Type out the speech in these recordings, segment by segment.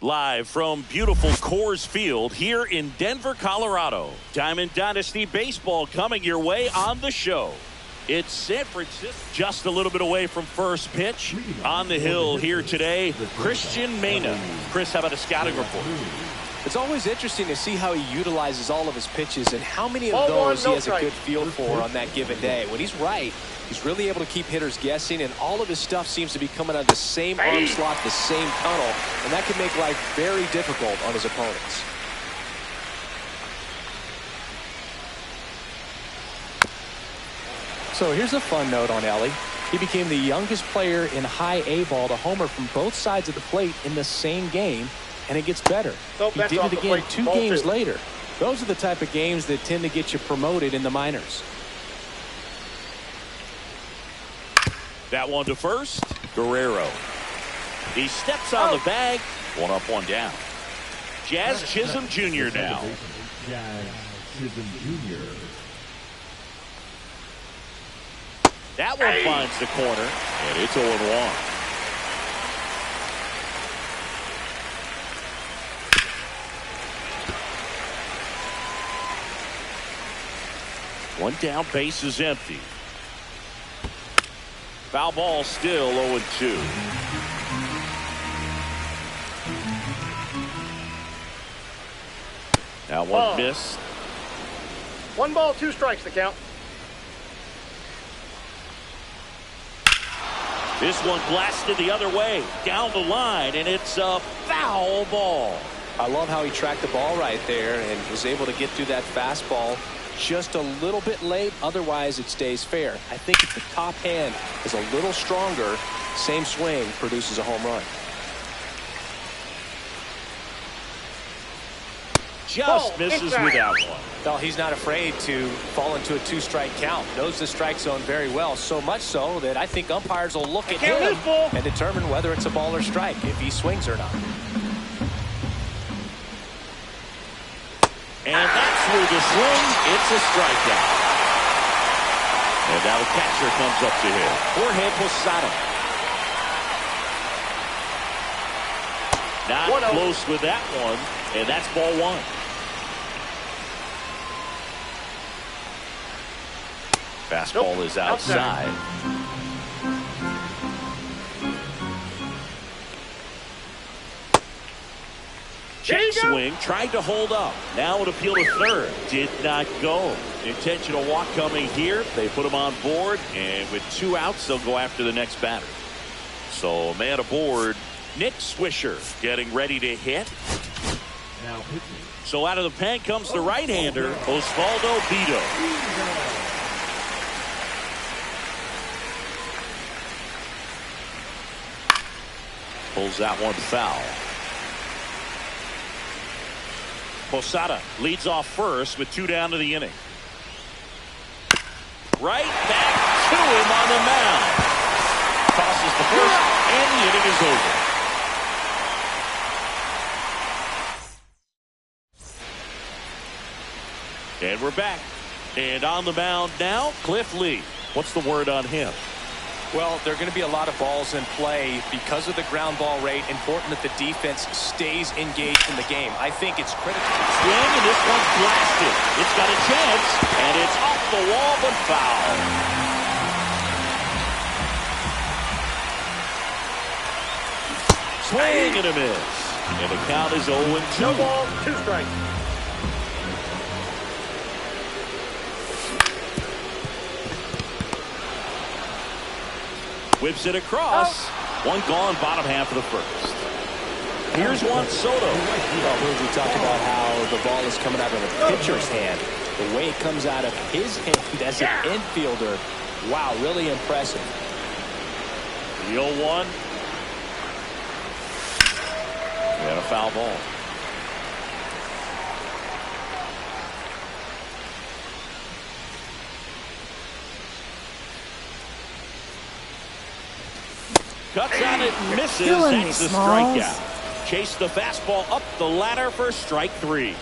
Live from beautiful Coors Field here in Denver, Colorado. Diamond Dynasty Baseball coming your way on the show. It's San Francisco, just a little bit away from first pitch. On the hill here today, Christian Mena. Chris, how about a scouting report? It's always interesting to see how he utilizes all of his pitches and how many of those he has a good feel for on that given day. When he's right, he's really able to keep hitters guessing, and all of his stuff seems to be coming out of the same arm slot, the same tunnel, and that can make life very difficult on his opponents. So here's a fun note on Ellie. He became the youngest player in high A ball to homer from both sides of the plate in the same game, and it gets better. He did it again 2 games later. Those are the type of games that tend to get you promoted in the minors. That one to first. Guerrero. He steps on the bag. 1 up, 1 down. Jazz Chisholm Jr. now. Jazz Chisholm Jr. That one finds the corner, and it's 0-1. One down, base is empty. Foul ball, still 0-2. Now one missed. 1 ball, 2 strikes to count. This one blasted the other way, down the line, and it's a foul ball. I love how he tracked the ball right there and was able to get through that fastball just a little bit late. Otherwise, it stays fair. I think if the top hand is a little stronger, same swing produces a home run. Just misses with that one. Well, he's not afraid to fall into a 2-strike count. Knows the strike zone very well, so much so that I think umpires will look at him and determine whether it's a ball or strike, if he swings or not. And that's through the swing. It's a strikeout. And now the catcher comes up to him. Jorge Posada. Not close with that one, and that's ball 1. Fastball is outside. Check swing, tried to hold up. Now an appeal to third. Did not go. Intentional walk coming here. They put him on board, and with 2 outs, they'll go after the next batter. So, man aboard, Nick Swisher getting ready to hit. Now pitching. So out of the pen comes the right-hander, Osvaldo Bido. Pulls that one foul. Posada leads off first with 2 down to the inning. Right back to him on the mound. Tosses the first, and the inning is over. And we're back. And on the mound now, Cliff Lee. What's the word on him? Well, there are going to be a lot of balls in play because of the ground ball rate. Important that the defense stays engaged in the game. I think it's critical. Swing, and this one's blasted. It's got a chance, and it's off the wall, but foul. Swing and a miss. And the count is 0-2. No ball, 2 strikes. Whips it across. One gone, bottom half of the first. Here's Juan Soto. Well, we talked about how the ball is coming out of the pitcher's hand. The way it comes out of his hand as an infielder. Wow, really impressive. The 0-1. And a foul ball. Cuts on it and misses. That's the strikeout. Chase the fastball up the ladder for strike 3.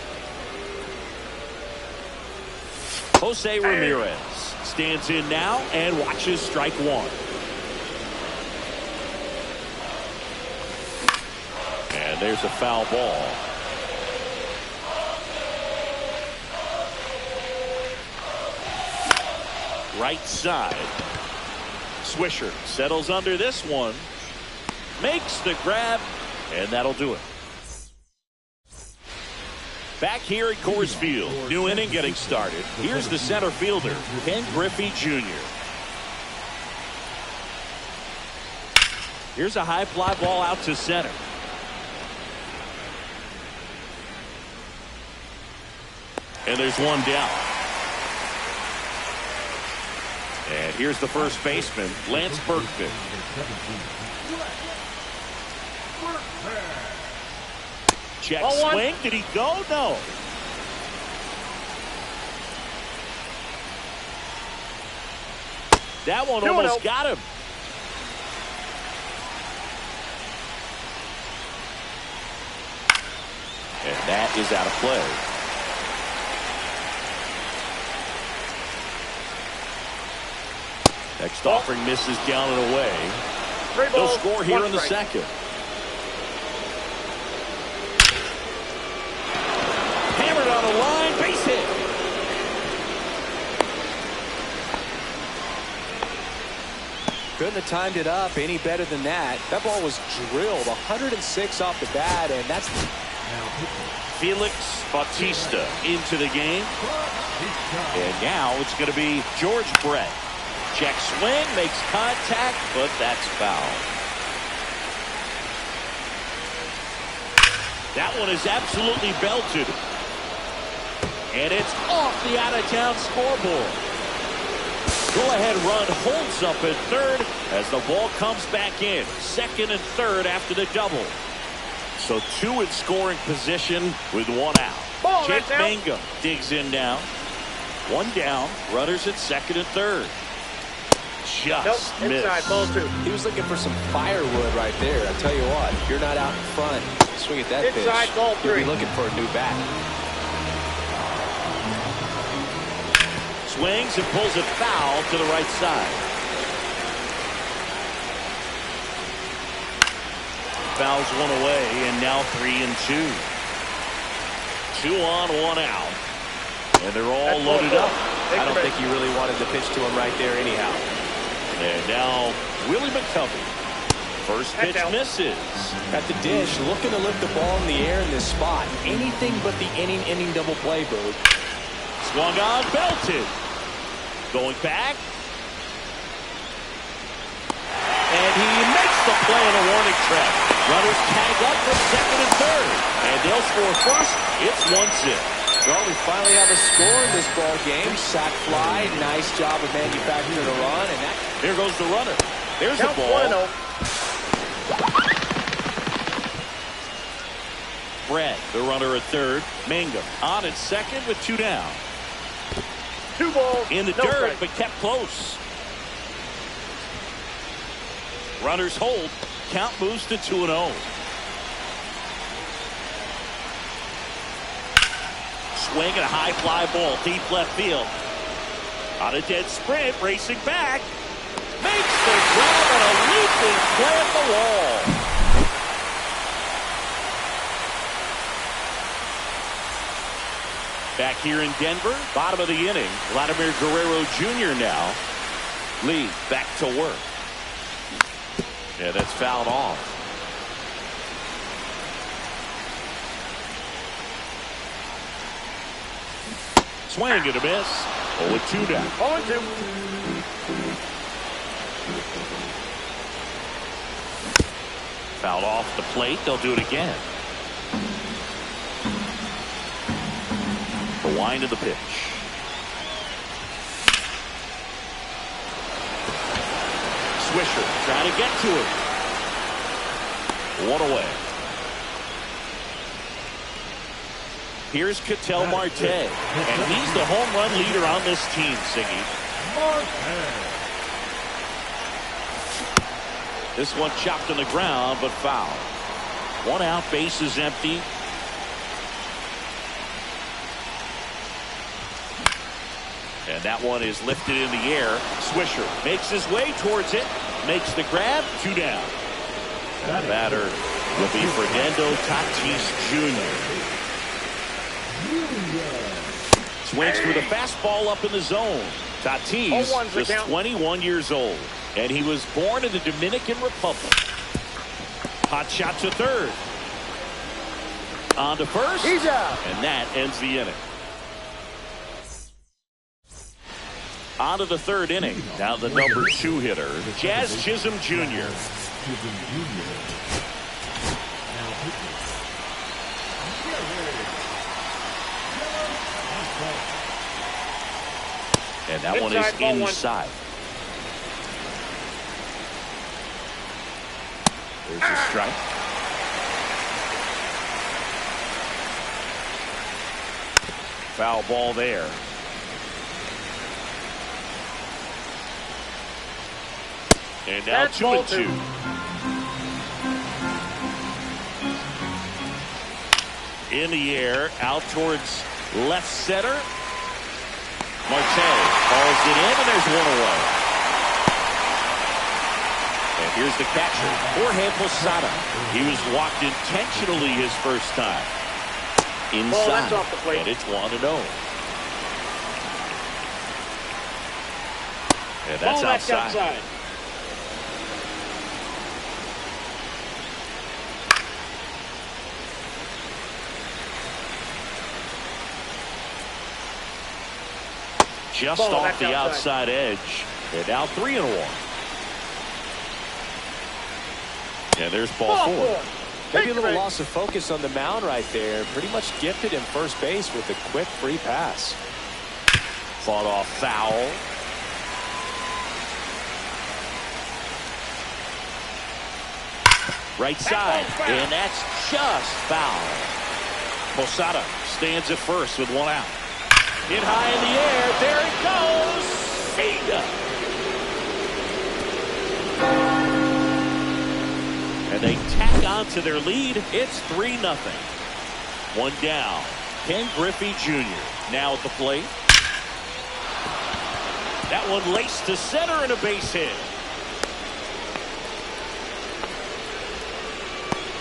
Jose Ramirez stands in now and watches strike 1. And And there's a foul ball. Right side. Swisher settles under this one. Makes the grab. And that'll do it. Back here at Coors Field. New inning getting started. Here's the center fielder, Ken Griffey Jr. Here's a high fly ball out to center. And there's one down. And here's the first baseman, Lance Berkman. Check swing. Did he go? No. That one almost got him. And that is out of play. Next offering misses down and away. They'll score here in the second. Hammered on the line, base hit. Couldn't have timed it up any better than that. That ball was drilled 106 off the bat, and that's Felix Bautista into the game. And now it's going to be George Brett. Check swing, makes contact, but that's foul. That one is absolutely belted. And it's off the out-of-town scoreboard. Go-ahead run holds up at third as the ball comes back in. Second and third after the double. So two in scoring position with one out. Jake Mangum digs in now. One down. Runners at second and third. Just missed. Inside, ball two. He was looking for some firewood right there. I tell you what, if you're not out in front, swing at that inside, pitch, ball you'll three. be looking for a new bat. Swings and pulls it foul to the right side. Fouls one away, and now 3-2. 2 on, 1 out. And they're all loaded up. I don't think you really wanted to pitch to him right there anyhow. And now Willie McCovey. First pitch misses. At the dish, looking to lift the ball in the air in this spot. Anything but the inning double play, Bird. Swung on, belted. Going back. And he makes the play on a warning track. Runners tag up from second and third. And they'll score first. It's 1-0. Well, we finally have a score in this ball game. Sac fly, nice job of manufacturing a run, and that. Here goes the runner. There's the ball. 1-0. Brett, the runner at third. Mangum on at second with 2 down. 2 balls. In the dirt, but kept close. Runners hold. Count moves to 2-0. Swing and a high fly ball deep left field. On a dead sprint, racing back. Makes the grab and a leaping play at the wall. Back here in Denver, bottom of the inning. Vladimir Guerrero Jr. now. Lee back to work. Yeah, that's fouled off. Swing and a miss. 0-2 down. 0-2. Fouled off the plate. They'll do it again. The wind of the pitch. Swisher trying to get to it. 1 away. Here's Ketel Marte, and he's the home run leader on this team, Siggy. This one chopped on the ground, but foul. 1 out, base is empty. And that one is lifted in the air. Swisher makes his way towards it, makes the grab, 2 down. Batter will be Fernando Tatis Jr. Swings with a fastball up in the zone. Tatis is 21 years old, and he was born in the Dominican Republic. Hot shot to third. On to first. He's out. And that ends the inning. On to the third inning. Now the number 2 hitter, Jazz Chisholm Jr. And that one is inside. There's a strike. Foul ball there. And now 2-2. In the air, out towards left center. Marte calls it in, and there's one away. And here's the catcher, Jorge Posada. He was walked intentionally his first time. Inside, that's off the plate. And it's 1-0. And that's outside. Just off the outside edge. And now 3-1. And there's ball 4. Maybe a little loss of focus on the mound right there. Pretty much gifted in first base with a quick free pass. Fought off foul. Right side. And that's just foul. Posada stands at first with 1 out. Hit high in the air. There it goes. See ya. And they tack on to their lead. It's 3-0. 1 down. Ken Griffey Jr. now at the plate. That one laced to center and a base hit.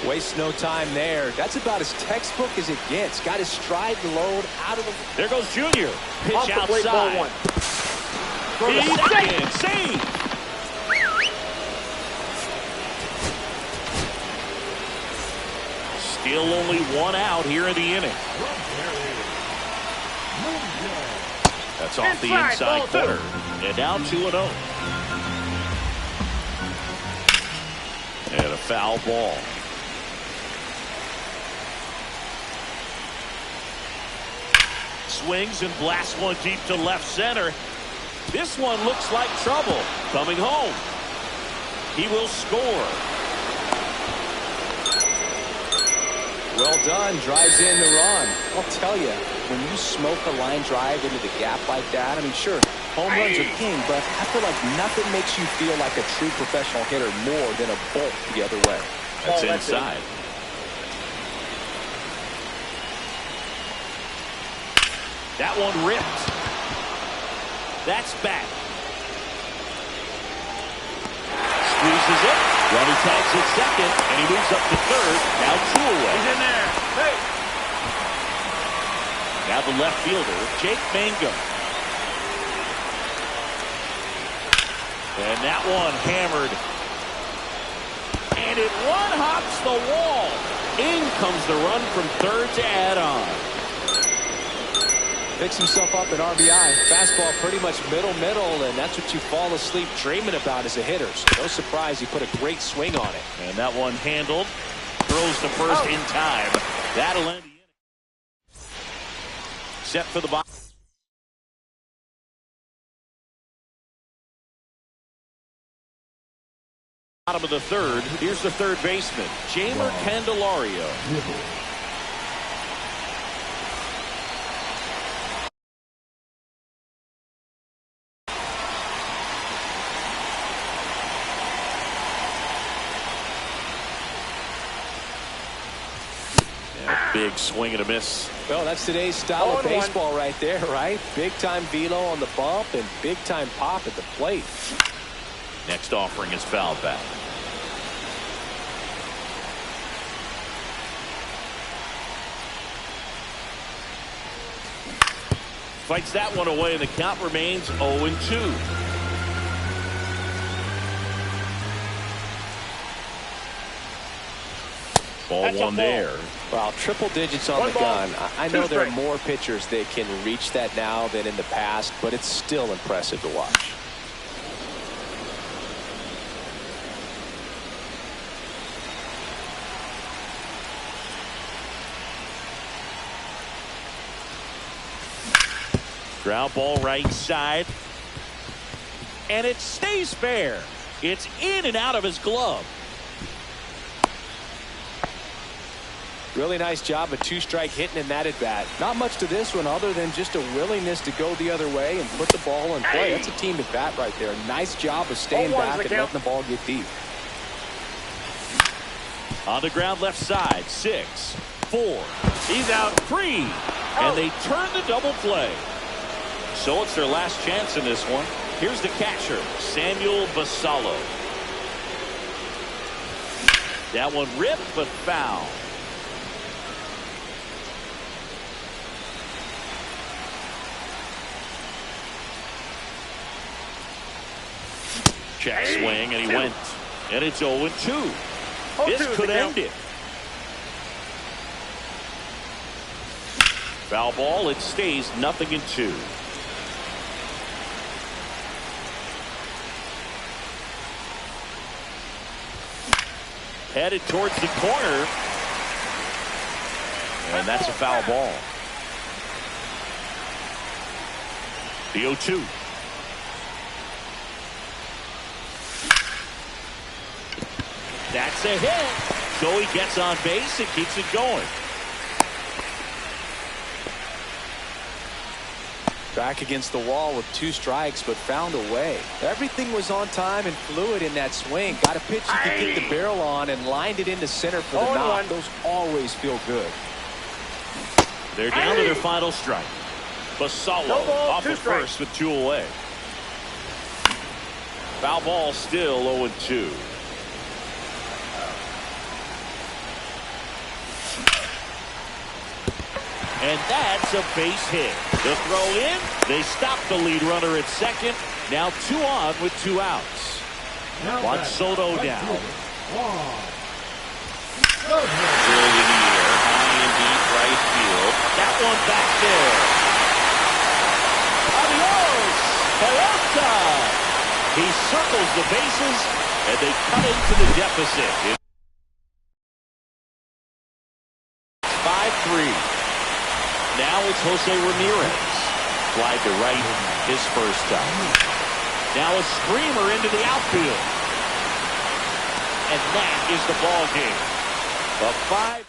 Wastes no time there. That's about as textbook as it gets. Got his stride load out of the... There goes Junior. Pitch Off the outside. plate, ball 1. He's save. Still only 1 out here in the inning. That's off the inside corner. And now 2-0. And a foul ball. Swings and blasts one deep to left center. This one looks like trouble. Coming home. He will score. Well done. Drives in the run. I'll tell you, when you smoke a line drive into the gap like that, I mean, sure, home runs are king, but I feel like nothing makes you feel like a true professional hitter more than a bolt the other way. That's inside. That one ripped. That's back. Squeezes it. Runner tags at second, and he moves up to third. Now 2 away. He's in there. Hey. Now the left fielder, Jake Mangum. And that one hammered. And it one-hops the wall. In comes the run from third to add on. Picks himself up at RBI. Fastball pretty much middle, and that's what you fall asleep dreaming about as a hitter. So no surprise he put a great swing on it. And that one handled. Throws to first in time. That'll end the inning. Set for the bottom. Bottom of the third. Here's the third baseman, Jeimer Candelario. Big swing and a miss. Well, that's today's style of baseball right there, right? Big-time velo on the bump and big-time pop at the plate. Next offering is fouled back. Fights that one away, and the count remains 0-2. Ball one there. Well, triple digits on the gun. I know there are more pitchers that can reach that now than in the past, but it's still impressive to watch. Ground ball right side. And it stays fair. It's in and out of his glove. Really nice job of two-strike hitting in that at-bat. Not much to this one other than just a willingness to go the other way and put the ball in play. That's a team at-bat right there. Nice job of staying back and letting the ball get deep. On the ground left side. 6, 4. He's out. 3. And they turn the double play. So it's their last chance in this one. Here's the catcher, Samuel Basallo. That one ripped but foul. Check swing, and he went. And it's 0-2. This could end it. Foul ball. It stays 0-2. Headed towards the corner. And that's a foul ball. The 0-2. That's a hit. So he gets on base and keeps it going. Back against the wall with 2 strikes, but found a way. Everything was on time and fluid in that swing. Got a pitch he could get the barrel on and lined it into center for the knock. Those always feel good. They're down to their final strike. Basallo off at first with 2 away. Foul ball still 0-2. And that's a base hit. The throw in. They stop the lead runner at second. Now 2 on with 2 outs. Juan Soto down. Drilled in the air, high and deep right field. That one back there. Adios, Pelota. He circles the bases, and they cut into the deficit. It's 5-3. Now it's Jose Ramirez. Fly to right his first time. Now a screamer into the outfield. And that is the ball game. A 5.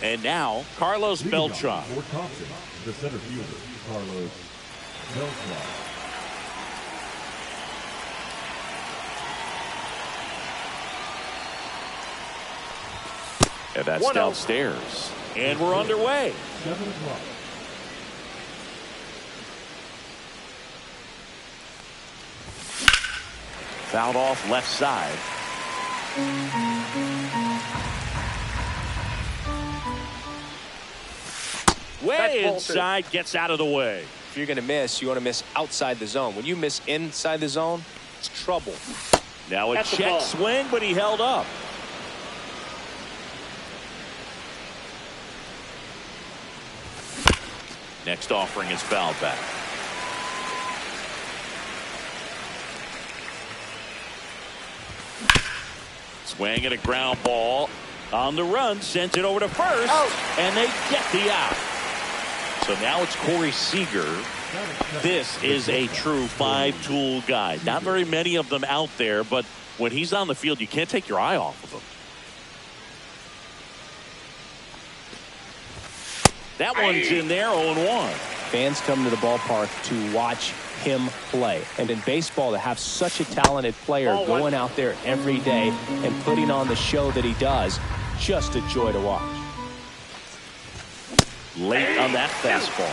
And now, Carlos Beltran. For Thompson, the center fielder, Carlos Beltran. And that's downstairs. And we're underway. 7 o'clock. Fouled off left side. Way inside, gets out of the way. If you're going to miss, you want to miss outside the zone. When you miss inside the zone, it's trouble. Now a check swing, but he held up. Next offering is fouled back. Swing and a ground ball on the run, sends it over to first, and they get the out. So now it's Corey Seager. This is a true five-tool guy. Not very many of them out there, but when he's on the field, you can't take your eye off of him. That one's in there, 0-1. Fans come to the ballpark to watch him play. And in baseball, to have such a talented player going out there every day and putting on the show that he does, just a joy to watch. Late on that fastball.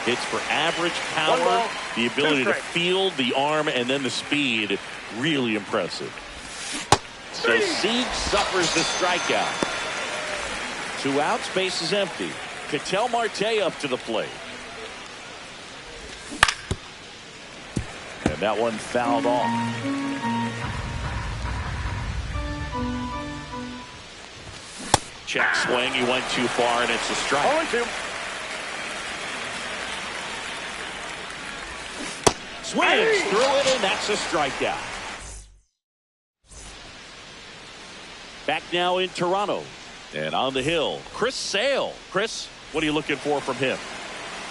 Hits for average power, the ability to field, the arm, and then the speed. Really impressive. So Sieg suffers the strikeout. 2 outs, base is empty. Ketel Marte up to the plate. And that one fouled off. Check swing, he went too far, and it's a strike. 0-2. Swings through it, and that's a strikeout. Back now in Toronto. And on the hill, Chris Sale. Chris, what are you looking for from him?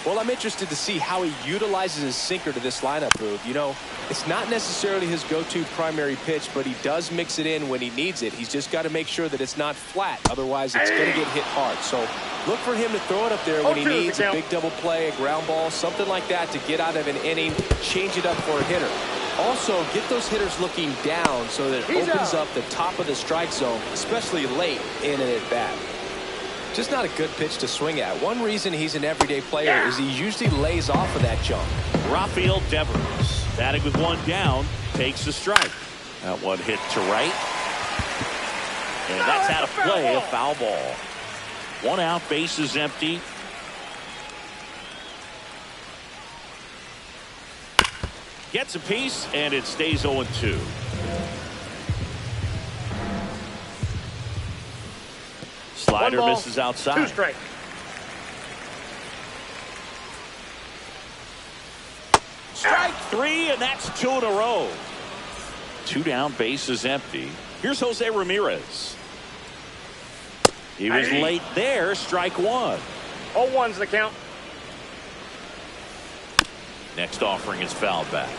Well, I'm interested to see how he utilizes his sinker to this lineup, Boog. You know, it's not necessarily his go-to primary pitch, but he does mix it in when he needs it. He's just got to make sure that it's not flat. Otherwise, it's going to get hit hard. So look for him to throw it up there when he needs a big double play, a ground ball, something like that to get out of an inning, change it up for a hitter. Also, get those hitters looking down so that it opens up the top of the strike zone, especially late in an at-bat. Just not a good pitch to swing at. One reason he's an everyday player is he usually lays off of that jump. Rafael Devers, batting with 1 down, takes the strike. That one hit to right. And that's out of play, a foul ball. 1 out, base is empty. Gets a piece, and it stays 0-2. Slider misses outside. 2 strike. Strike 3, and that's 2 in a row. 2 down, base is empty. Here's Jose Ramirez. He was late there, strike 1. 0-1's the count. Next offering is fouled back.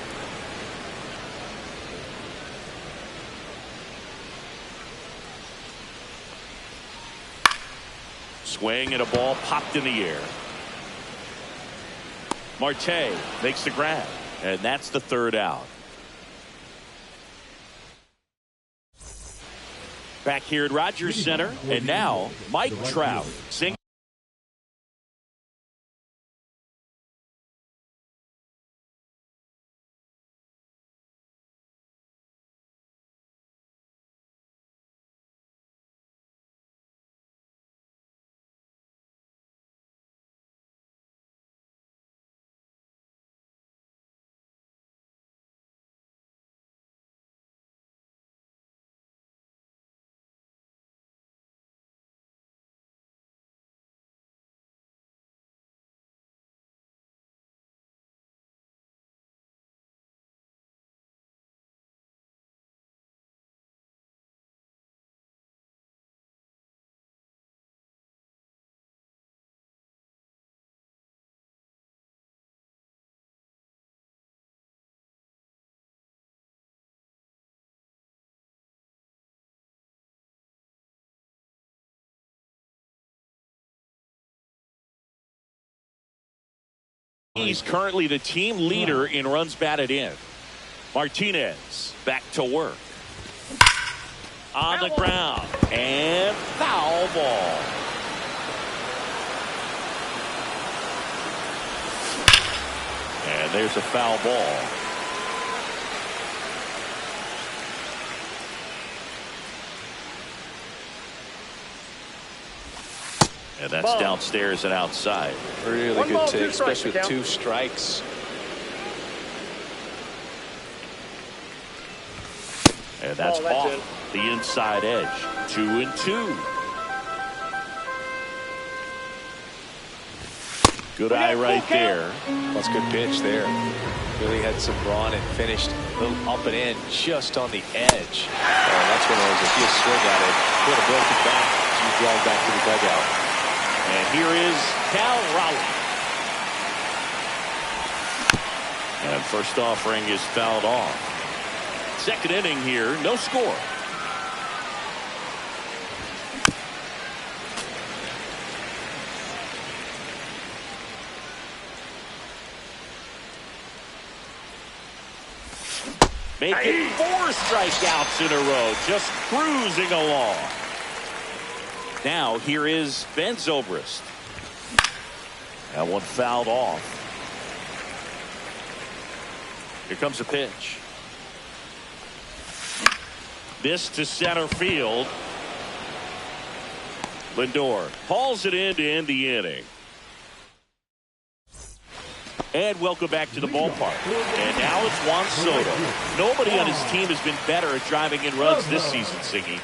Swing and a ball popped in the air. Marte makes the grab, and that's the 3rd out. Back here at Rogers Center, and now Mike Trout. He's currently the team leader in runs batted in. Martinez back to work. On the ground. And foul ball. And there's a foul ball. And that's downstairs and outside. Really good take, especially with 2 strikes. And that's off the inside edge. 2-2. Good eye right there. That's a good pitch there. Really had some brawn and finished a little up and in just on the edge. Oh, that's one of those, if you swing at it, put a broken back, you drive back to the dugout. And here is Cal Raleigh. And first offering is fouled off. Second inning here, no score. Making 4 strikeouts in a row, just cruising along. Now here is Ben Zobrist. That one fouled off. Here comes a pitch. This to center field. Lindor hauls it in to end the inning. And welcome back to the ballpark. And now it's Juan Soto. Nobody on his team has been better at driving in runs this season, Siggy.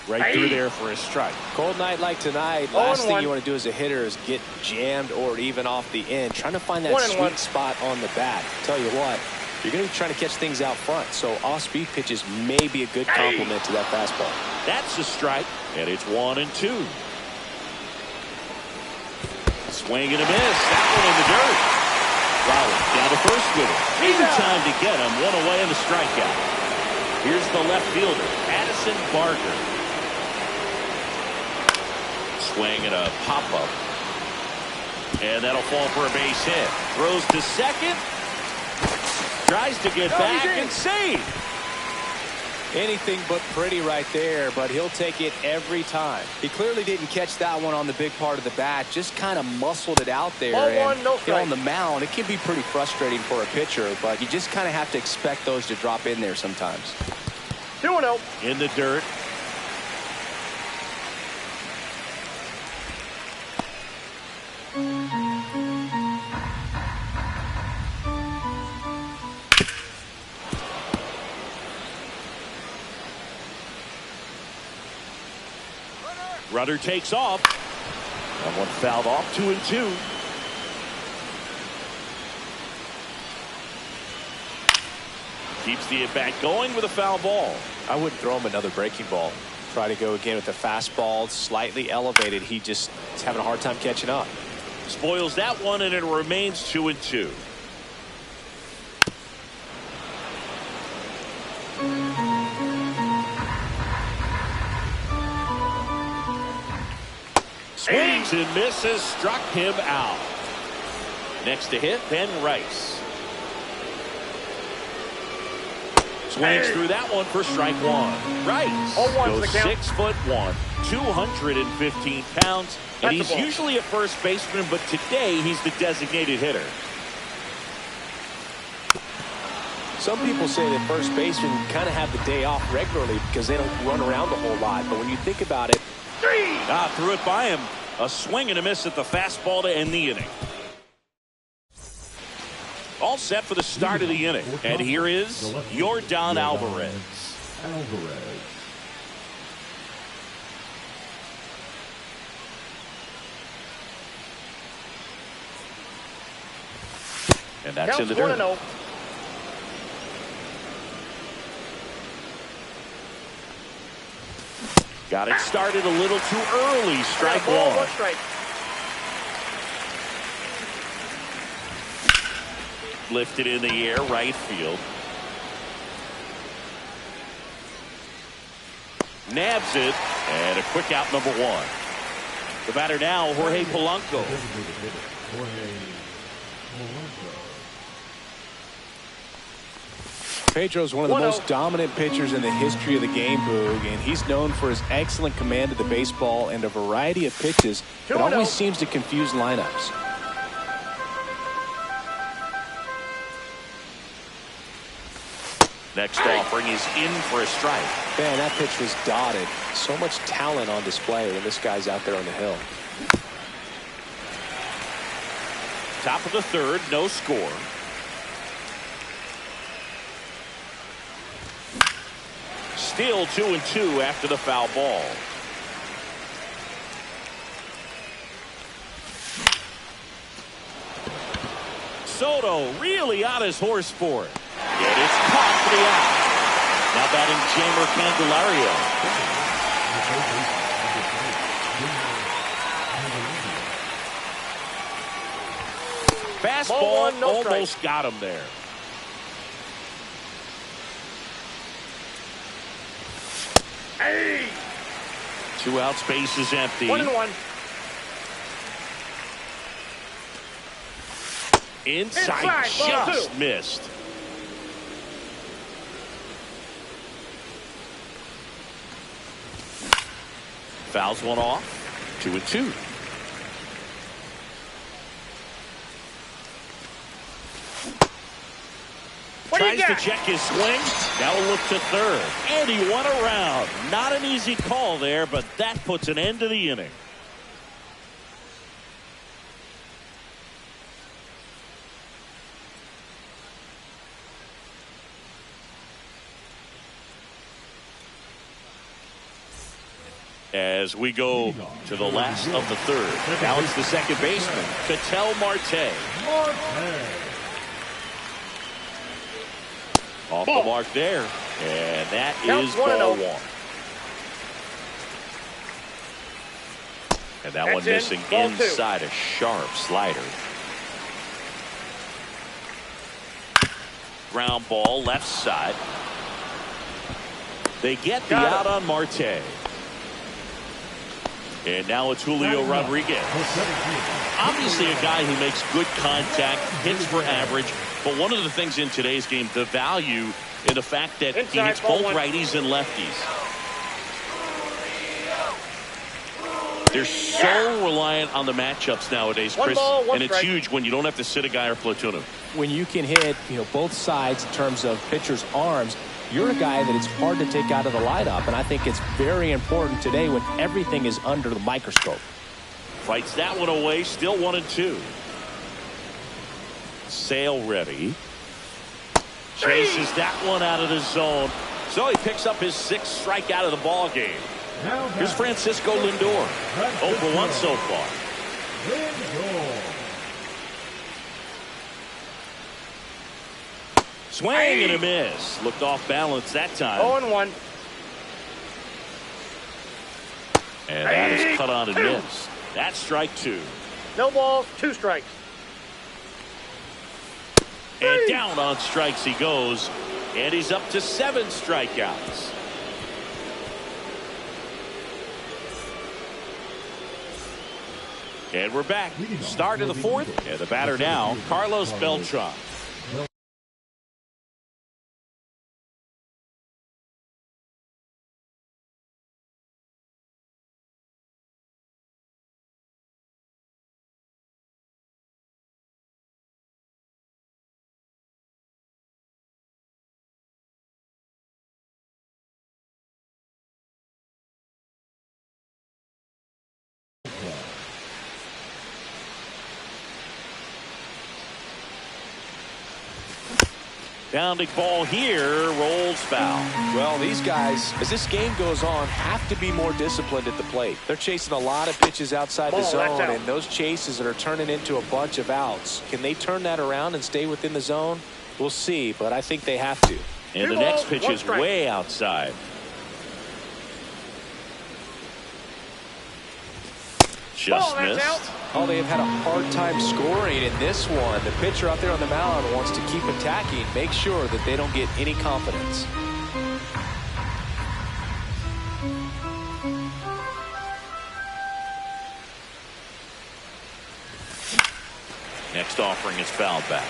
Right through there for a strike. Cold night like tonight, last thing you want to do as a hitter is get jammed or even off the end. Trying to find that sweet spot on the bat. Tell you what, you're going to be trying to catch things out front. So off-speed pitches may be a good complement to that fastball. That's a strike, and it's 1-2. Swing and a miss. That one in the dirt. Raleigh down to first with it. In time to get him. One away in the strikeout. Here's the left fielder, Addison Barker. Swing and a pop-up. And that'll fall for a base hit. Throws to second. Tries to get back and save. Anything but pretty right there, but he'll take it every time. He clearly didn't catch that one on the big part of the bat, just kind of muscled it out there. On the mound, it can be pretty frustrating for a pitcher, but you just kind of have to expect those to drop in there sometimes. 2-0. In the dirt. Runner takes off. That one fouled off. 2-2. Keeps the at-bat going with a foul ball. I wouldn't throw him another breaking ball. Try to go again with the fastball, slightly elevated. He just is having a hard time catching up. Spoils that one, and it remains 2-2. Swings and misses, struck him out. Next to hit, Ben Rice. Swings through that one for strike 1. Rice goes 6'1", 215 pounds, and he's usually a first baseman, but today he's the designated hitter. Some people say that first basemen kind of have the day off regularly because they don't run around a whole lot, but when you think about it, threw it by him. A swing and a miss at the fastball to end the inning. All set for the start of the inning. And here is Yordan Alvarez. And that's in the dirt. Got it started a little too early. Strike 1. Lifted in the air, right field. Nabs it, and a quick out, number 1. The batter now, Jorge Polanco. Pedro's one of the most dominant pitchers in the history of the game, Boog, and he's known for his excellent command of the baseball and a variety of pitches that always seems to confuse lineups. Next offering is in for a strike. Man, that pitch was dotted. So much talent on display when this guy's out there on the hill. Top of the third, no score. Still 2-2 after the foul ball. Soto really on his horse for it. And it's caught for the out. Now batting Jamer Candelario. Fastball almost got him there. Hey! 2 outs, base is empty. 1-1. Inside, just missed. Fouls one off. 2-2. Tries to check his swing. Now a look to third. And he won around. Not an easy call there, but that puts an end to the inning. As we go to the last of the third. Now it's the second baseman, Ketel Marte. Off the mark there. And that is ball 1. And that one missing inside a sharp slider. Ground ball left side. They get the out on Marte. And now it's Julio Rodriguez. Obviously a guy who makes good contact, hits for average. But one of the things in today's game, the value in the fact that he hits both righties and lefties. They're so reliant on the matchups nowadays, Chris, and it's huge when you don't have to sit a guy or platoon him. When you can hit, both sides in terms of pitchers' arms, you're a guy that it's hard to take out of the lineup, and I think it's very important today when everything is under the microscope. Fights that one away, still 1-2. Sale ready. Chases that one out of the zone. So he picks up his 6th strikeout of the ball game. Here's Francisco Lindor. 0 for 1 so far. Swing and a miss. Looked off balance that time. 0-1. And that is cut on and missed. That's strike 2. No balls, 2 strikes. And down on strikes he goes. And he's up to 7 strikeouts. And we're back. Start of the 4th. And the batter now, Carlos Beltran. Pounding ball here, rolls foul. Well, these guys, as this game goes on, have to be more disciplined at the plate. They're chasing a lot of pitches outside the zone, and those chases that are turning into a bunch of outs. Can they turn that around and stay within the zone? We'll see, but I think they have to. And the next pitch is way outside. Just missed. Oh, they have had a hard time scoring in this one. The pitcher out there on the mound wants to keep attacking, make sure that they don't get any confidence. Next offering is fouled back.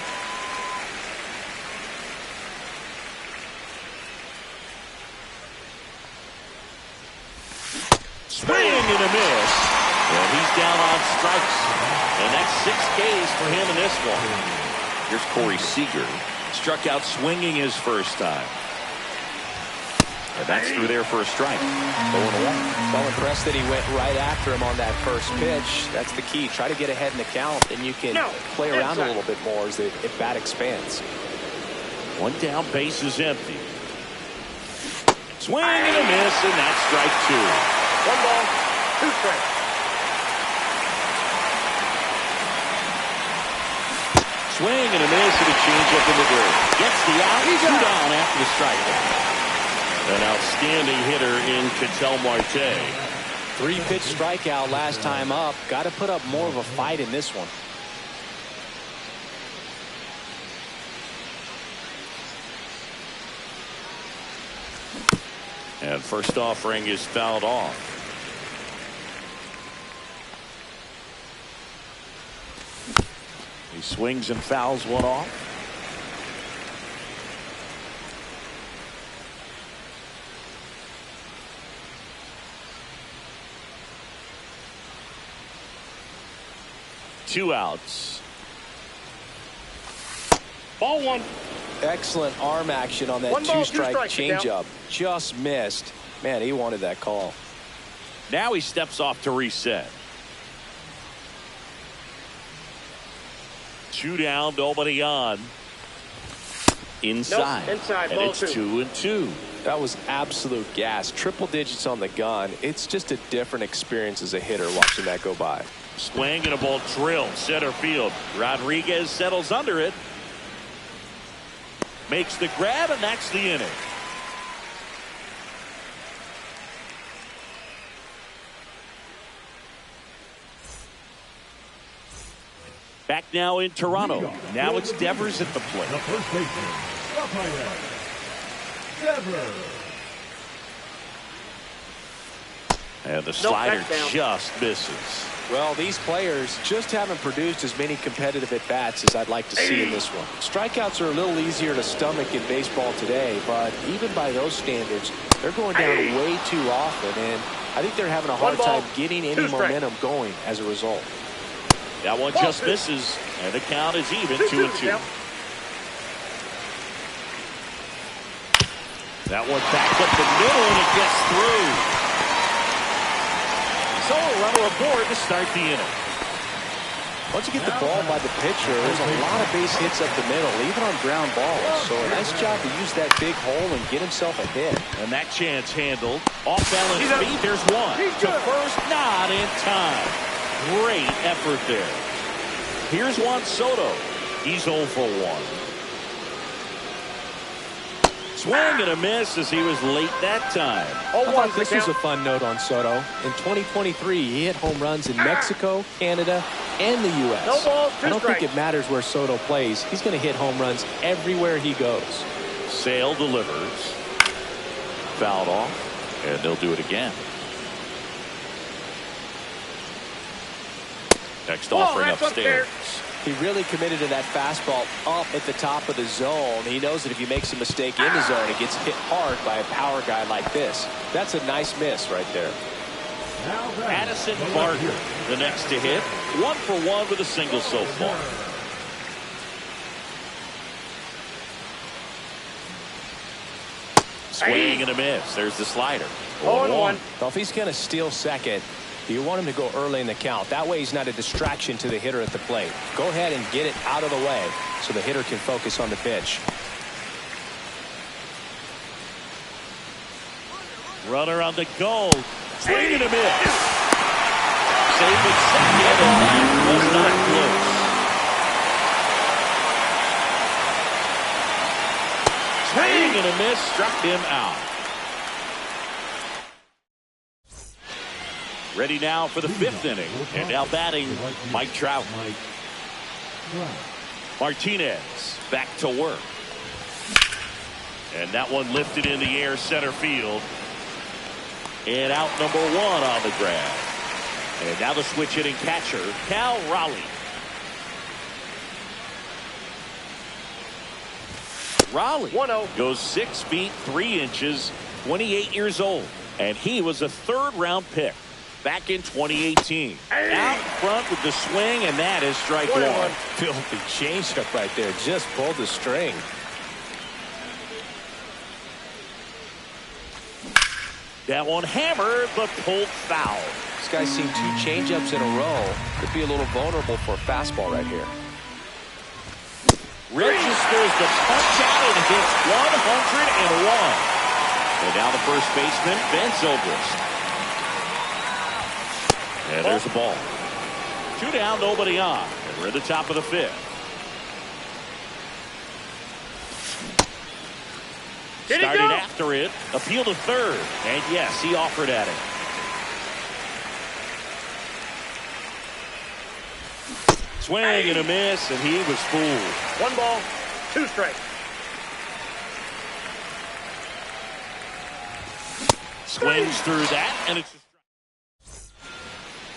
Swing and a miss. And he's down on strikes. And that's 6 Ks for him in this one. Here's Corey Seager. Struck out swinging his first time. And that's through there for a strike. 0-1. Well impressed that he went right after him on that first pitch. That's the key. Try to get ahead in the count, and you can play around a little bit more as the bat expands. One down, base is empty. Swing and a miss, and that's strike 2. 1 ball, 2 strikes. Swing and a miss, and a changeup in the dirt. Gets the out. He's 2 down after the strike. An outstanding hitter in Ketel Marte. 3-pitch strikeout last time up. Got to put up more of a fight in this one. And first offering is fouled off. He swings and fouls one off. Two outs. Ball 1. Excellent arm action on that 2-strike changeup. Just missed. Man, he wanted that call. Now he steps off to reset. 2 down, nobody on. Inside. Nope, inside, and ball it's 2. 2-2. That was absolute gas. Triple digits on the gun. It's just a different experience as a hitter watching that go by. Swing and a ball drilled center field. Rodriguez settles under it. Makes the grab, and that's the inning. Back now in Toronto. Now it's Devers at the plate. The first baseman, umpire, Devers. And the slider just misses. Well, these players just haven't produced as many competitive at-bats as I'd like to see in this one. Strikeouts are a little easier to stomach in baseball today, but even by those standards, they're going down way too often, and I think they're having a hard time getting any momentum going as a result. That one just misses, and the count is even, 2-2. That one back up the middle, and it gets through. So a runner aboard to start the inning. Once you get the ball by the pitcher, there's a lot of base hits up the middle, even on ground balls. So a nice job to use that big hole and get himself a hit. And that chance handled. Off balance feet, there's one. To first, not in time. Great effort there. Here's Juan Soto. He's 0 for 1. Swing and a miss as he was late that time. I thought this was a fun note on Soto. In 2023, he hit home runs in Mexico, Canada, and the U.S. No balls, I don't think it matters where Soto plays. He's going to hit home runs everywhere he goes. Sale delivers. Fouled off, and they'll do it again. Next offering upstairs. He really committed to that fastball up at the top of the zone. He knows that if he makes a mistake in the zone, it gets hit hard by a power guy like this. That's a nice miss right there. Addison Barker, the next to hit. 1 for 1 with a single so far. Swing and a miss. There's the slider. 0-1. Well, if he's going to steal second, you want him to go early in the count. That way he's not a distraction to the hitter at the plate. Go ahead and get it out of the way so the hitter can focus on the pitch. Runner on the goal. Swing and a miss. Save at second, and that was not close. Swing and a miss, struck him out. Ready now for the 5th inning, and now batting Mike Trout. Martinez back to work. And that one lifted in the air center field. And out number 1 on the grab. And now the switch hitting catcher, Cal Raleigh. Raleigh 1-0. goes 6 feet 3 inches, 28 years old, and he was a third-round pick back in 2018. Out front with the swing, and that is strike 1. Filthy changeup right there. Just pulled the string. That one hammered, but pulled foul. This guy's seen 2 changeups in a row. Could be a little vulnerable for a fastball right here. Registers the punch out and hits 101. And now the first baseman, Ben Zobrist. And there's the ball. 2 down, nobody on. And we're at the top of the 5th. Started after it. Appeal to third. And yes, he offered at it. Swing and a miss, and he was fooled. 1 ball, 2 strikes. Swings through that, and it's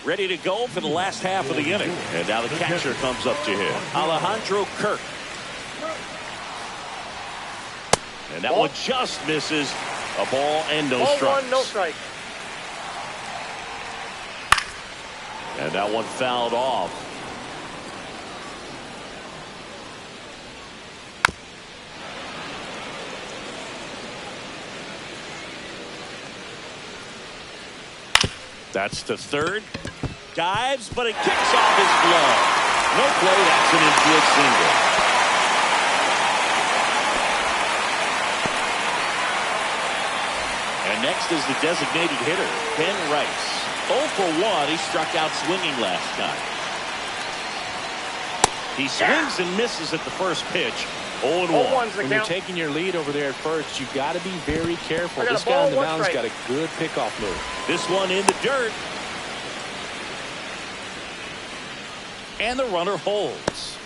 ready to go for the last half of the inning. And now the catcher comes up to him, Alejandro Kirk. And that one just misses. A ball and no strikes. 1, no strike. And that one fouled off. That's to third. Dives, but it kicks off his glove. No play. That's an infield single. And next is the designated hitter, Ben Rice. 0 for 1. He struck out swinging last time. He swings and misses at the first pitch. 0-1. When you're taking your lead over there at first, you've got to be very careful. This guy on the mound's got a good pickoff move. This one in the dirt. And the runner holds.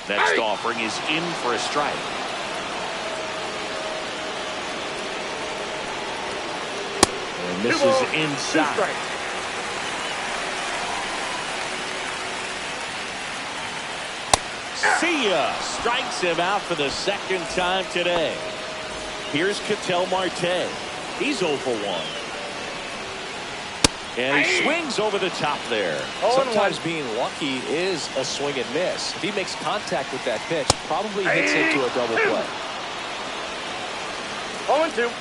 Next offering is in for a strike. And this is inside. See ya! Strikes him out for the second time today. Here's Ketel Marte. He's 0 for 1. And he swings over the top there. Sometimes being lucky is a swing and miss. If he makes contact with that pitch, probably hits into a double play. 0-2.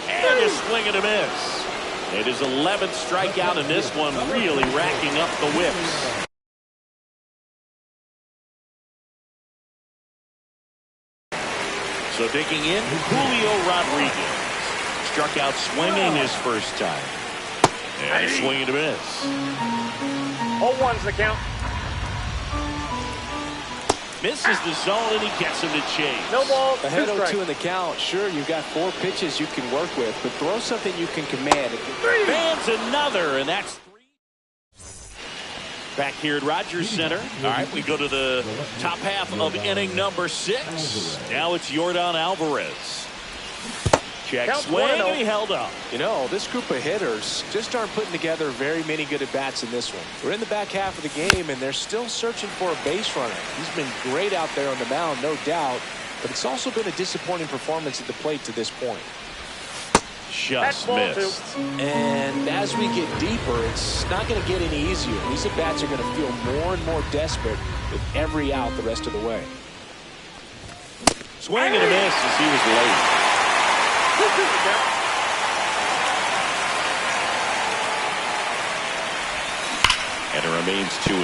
And a swing and a miss. It is 11th strikeout, and this one really racking up the whips. So taking in Julio Rodriguez. Struck out swinging his first time. And a swing and a miss. 0-1's the count. Misses the zone, and he gets him to chase. No ball, ahead 2 strikes. 0-2 in the count. Sure, you've got 4 pitches you can work with, but throw something you can command. Fans another, and that's 3. Back here at Rogers Center. All right, we go to the top half of inning number 6. Now it's Yordan Alvarez. Check swing, and he held up. You know, this group of hitters just aren't putting together very many good at-bats in this one. We're in the back half of the game, and they're still searching for a base runner. He's been great out there on the mound, no doubt, but it's also been a disappointing performance at the plate to this point. Just missed. And as we get deeper, it's not going to get any easier. These at-bats are going to feel more and more desperate with every out the rest of the way. Swing and a miss as he was late. And it remains 2-2.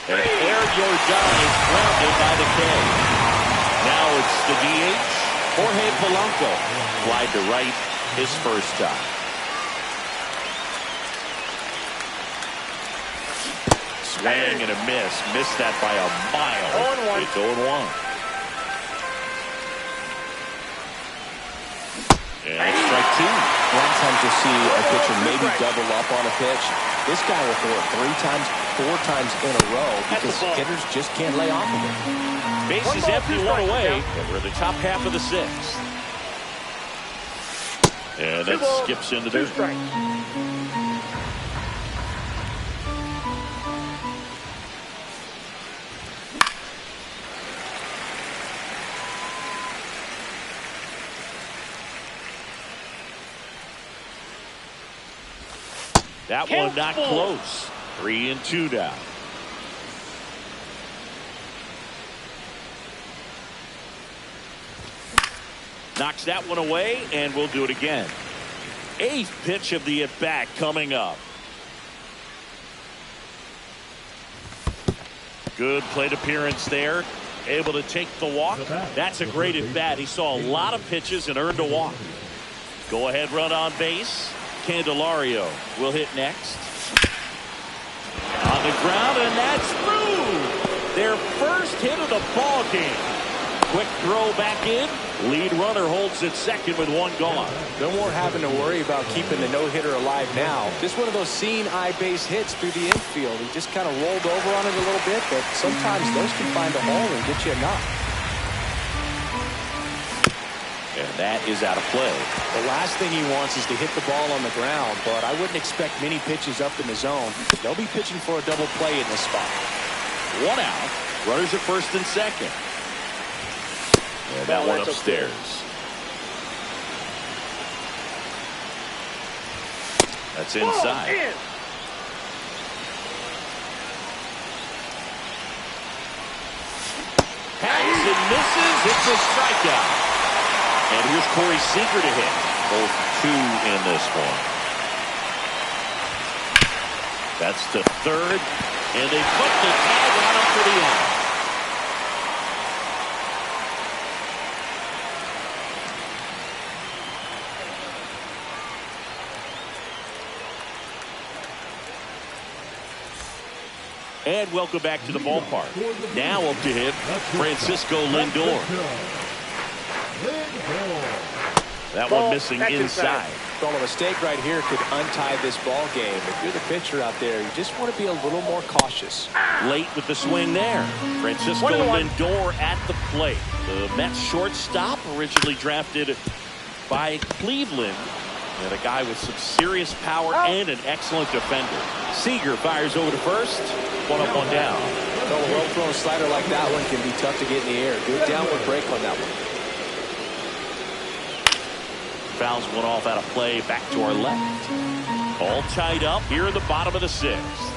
And Yordan is grounded by the K. Now it's the DH, Jorge Polanco. Flied to right his first time. Swing and a miss. Missed that by a mile. 0-1. It's 0-1. And strike 2. A lot of times you'll see a pitcher maybe double up on a pitch. This guy will throw it 3 times, 4 times in a row because hitters just can't lay off of him. Bases empty, 1 away, and we're in the top half of the 6th. And that skips into two there. strikes. That one not close. 3-2 now. Knocks that one away, and we'll do it again. 8th pitch of the at-bat coming up. Good plate appearance there. Able to take the walk. That's a great at-bat. He saw a lot of pitches and earned a walk. Go ahead run on base. Candelario will hit next. On the ground, and that's through. Their first hit of the ball game. Quick throw back in. Lead runner holds at second with one gone. No more having to worry about keeping the no-hitter alive now. Just one of those seeing eye base hits through the infield. He just kind of rolled over on it a little bit, but sometimes those can find a hole and get you a knock. And that is out of play. The last thing he wants is to hit the ball on the ground, but I wouldn't expect many pitches up in the zone. They'll be pitching for a double play in this spot. One out. Runners at first and second. And that one upstairs. That's inside. Hangs and misses. It's a strikeout. And here's Corey Seager to hit. Both 2 in this one. That's to third. And they put the tag on him for the out. And welcome back to the ballpark. Now up to hit, Francisco Lindor. That one missing inside. Well, a mistake right here could untie this ball game. If you're the pitcher out there, you just want to be a little more cautious. Late with the swing there. Francisco Lindor at the plate. The Mets shortstop, originally drafted by Cleveland. And a guy with some serious power and an excellent defender. Seager fires over to first. One up, one down. Well, a well-thrown slider like that one can be tough to get in the air. Good downward break on that one. Fouls one off out of play. Back to our left. All tied up here in the bottom of the 6th.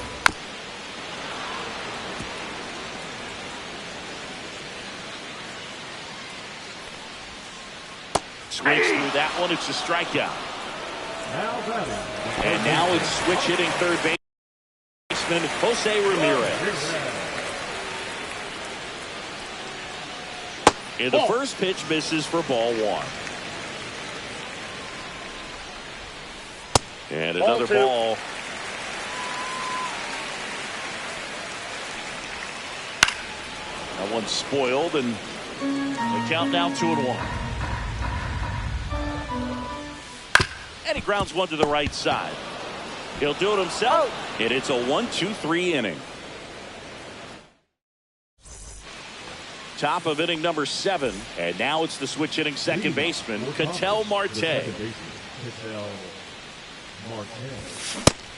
Swings through that one. It's a strikeout. And now it's switch hitting third baseman Jose Ramirez. And the first pitch misses for ball 1. And another ball. That one's spoiled, and the count now 2-1. And he grounds one to the right side. He'll do it himself, and it's a 1-2-3 inning. Top of inning number 7, and now it's the switch hitting second baseman, Ketel Marte.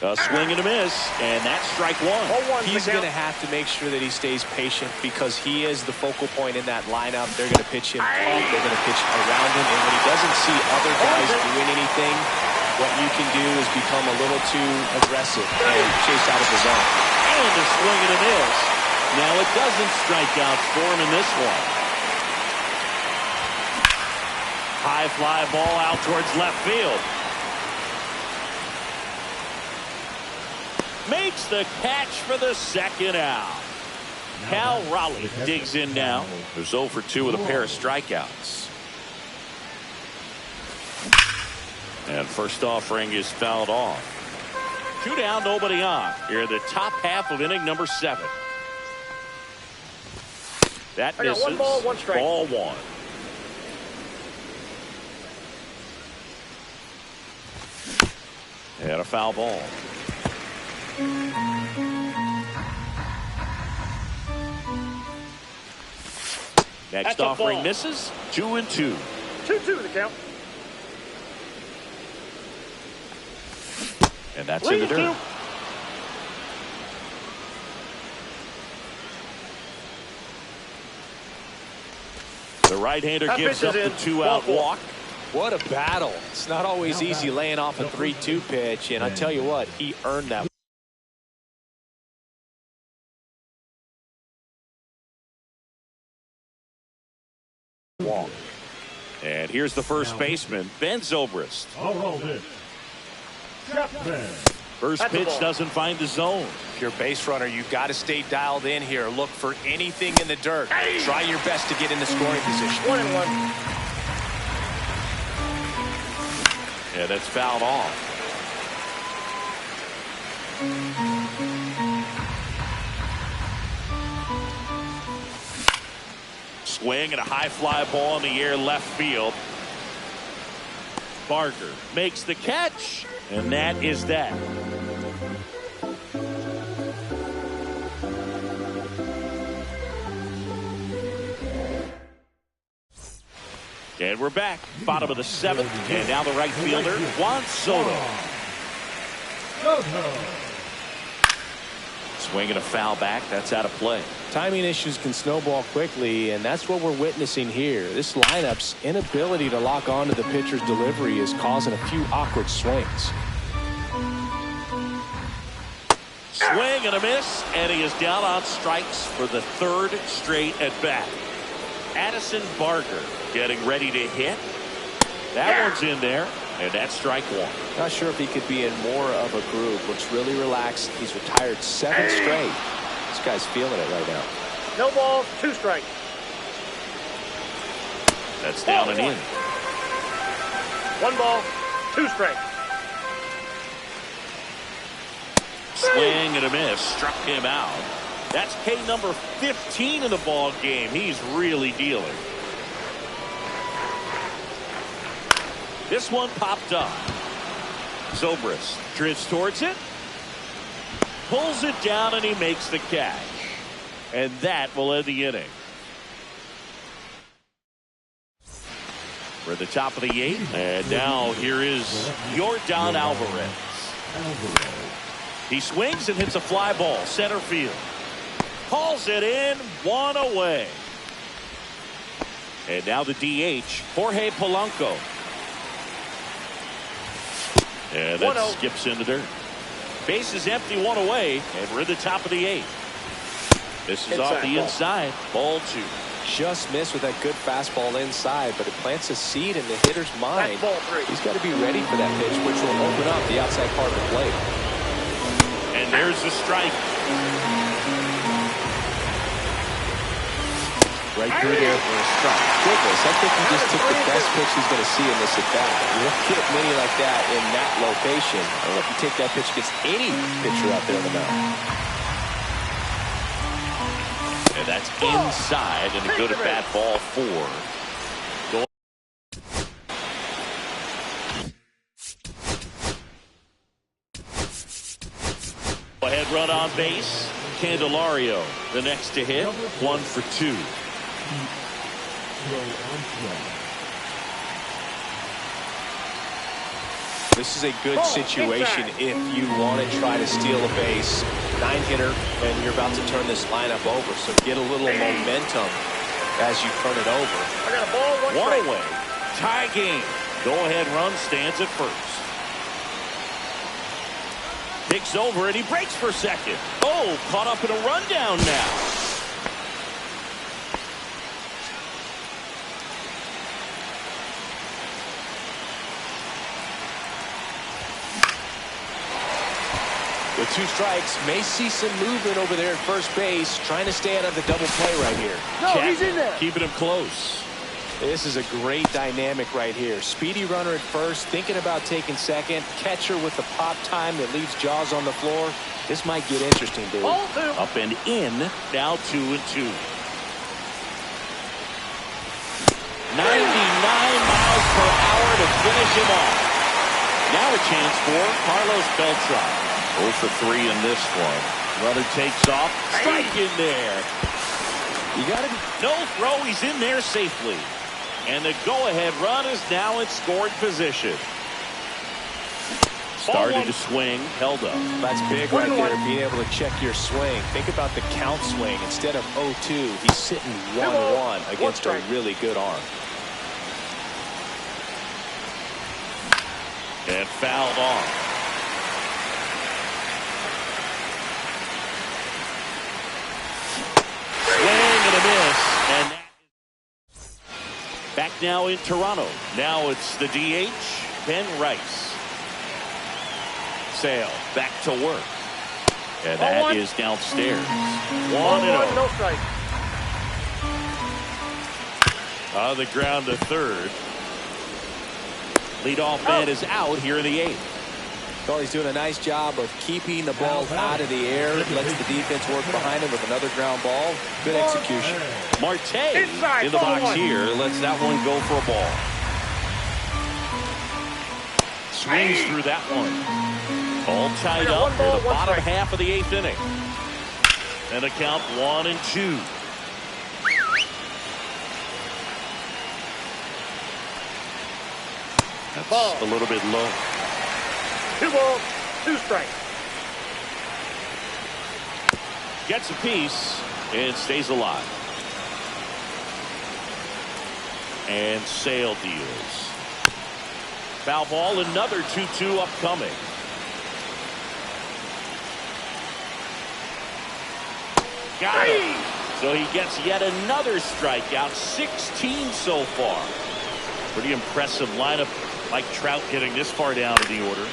A swing and a miss, and that's strike 1. He's going to have to make sure that he stays patient because he is the focal point in that lineup. They're going to pitch him up, they're going to pitch around him, and when he doesn't see other guys doing anything, what you can do is become a little too aggressive and chase out of the zone. And a swing and a miss. Now it doesn't strike out for him in this one. High fly ball out towards left field. Makes the catch for the second out. Cal Raleigh digs in now. There's 0 for 2 with a pair of strikeouts. And first offering is fouled off. 2 down, nobody on. Here in the top half of inning number 7. That misses. 1 ball, 1 strike. Ball 1. And a foul ball. Next offering misses. 2-2. 2-2 the count. That's in the dirt. The right-hander gives up the 2-out walk. What a battle. It's not always easy laying off a 3-2 pitch, and I tell you what, he earned that. Walk. And here's the first baseman, Ben Zobrist. First pitch doesn't find the zone. If you're a base runner, you've got to stay dialed in here. Look for anything in the dirt. Try your best to get in the scoring position. 1-1. Yeah, that's fouled off. Swing and a high fly ball in the air left field. Barker makes the catch, and that is that. And we're back. Bottom of the 7th. And now the right fielder, Juan Soto. Swinging a foul back. That's out of play. Timing issues can snowball quickly, and that's what we're witnessing here. This lineup's inability to lock onto the pitcher's delivery is causing a few awkward swings. Swing and a miss, and he is down on strikes for the 3rd straight at bat. Addison Barker getting ready to hit. That one's in there, and that's strike 1. Not sure if he could be in more of a groove. Looks really relaxed. He's retired 7 straight. This guy's feeling it right now. No balls, 2 strikes. That's down and in. 1 ball, 2 strikes. Swing and a miss, struck him out. That's K number 15 in the ball game. He's really dealing. This one popped up. Zobrist drifts towards it, pulls it down, and he makes the catch. And that will end the inning. We're at the top of the 8th, and now here is Yordan Alvarez. He swings and hits a fly ball, center field. Hauls it in, 1 away. And now the DH, Jorge Polanco. And that skips in the dirt. Base is empty, 1 away, and we're in the top of the 8th. This is off the inside, ball 2. Just missed with that good fastball inside, but it plants a seed in the hitter's mind. He's got to be ready for that pitch, which will open up the outside part of the plate. And there's the strike. Right through there for a strike. Goodness, I think he just took the best pitch he's going to see in this at-bat. You don't get many like that in that location. I don't know if you take that pitch against any pitcher out there on the mound. And that's inside, and a good at-bat, ball 4. Ahead run on base. Candelario, the next to hit, 1 for 2. This is a good situation if you want to try to steal a base. 9-hitter, and you're about to turn this lineup over, so get a little momentum as you turn it over. I got a ball, 1 away. Tie game. Go-ahead run stands at first. Picks over, and he breaks for second. Oh, caught up in a rundown now. With 2 strikes, may see some movement over there at first base, trying to stay out of the double play right here. No, he's in there. Keeping him close. This is a great dynamic right here. Speedy runner at first, thinking about taking second. Catcher with the pop time that leaves Jaws on the floor. This might get interesting, dude. Up and in, now 2-2. 99 miles per hour to finish him off. Now a chance for Carlos Beltran. 0 for 3 in this one. Runner takes off. Strike in there. You got it. No throw. He's in there safely. And the go-ahead run is now in scoring position. Started to swing, held up. That's big right there, being able to check your swing. Think about the count swing. Instead of 0-2, he's sitting 1-1 against a really good arm. And fouled off. Swing and a miss. And back now in Toronto. Now it's the DH, Ben Rice. Sale back to work. And that is downstairs. 1-0. No strike. On the ground to third. Leadoff man is out here in the 8th. Well, he's doing a nice job of keeping the ball out of the air. Lets the defense work behind him with another ground ball. Good execution. Marte inside, in the box 1. here. Lets that one go for a ball. Swings through that one. All tied up in the bottom half of the 8th inning. And a count 1-2. That's a little bit low. 2 balls, 2 strikes. Gets a piece and stays alive. And Sale deals. Foul ball, another 2-2 upcoming. Got it. So he gets yet another strikeout, 16 so far. Pretty impressive lineup. Mike Trout getting this far down in the order.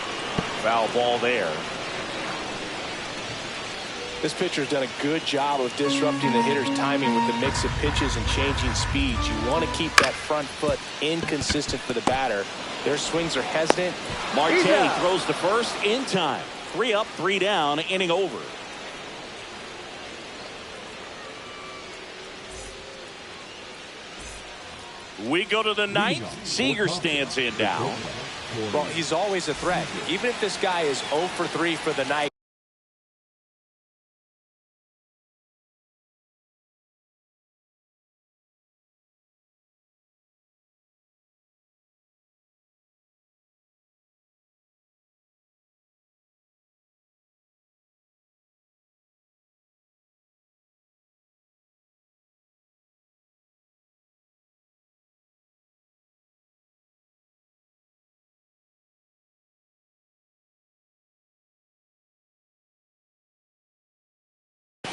Foul ball there. This pitcher's done a good job of disrupting the hitter's timing with the mix of pitches and changing speeds. You want to keep that front foot inconsistent for the batter. Their swings are hesitant. Marte throws the first in time. 3 up, 3 down, inning over. We go to the 9th. Seager stands in now. Well, he's always a threat. Even if this guy is 0 for 3 for the night.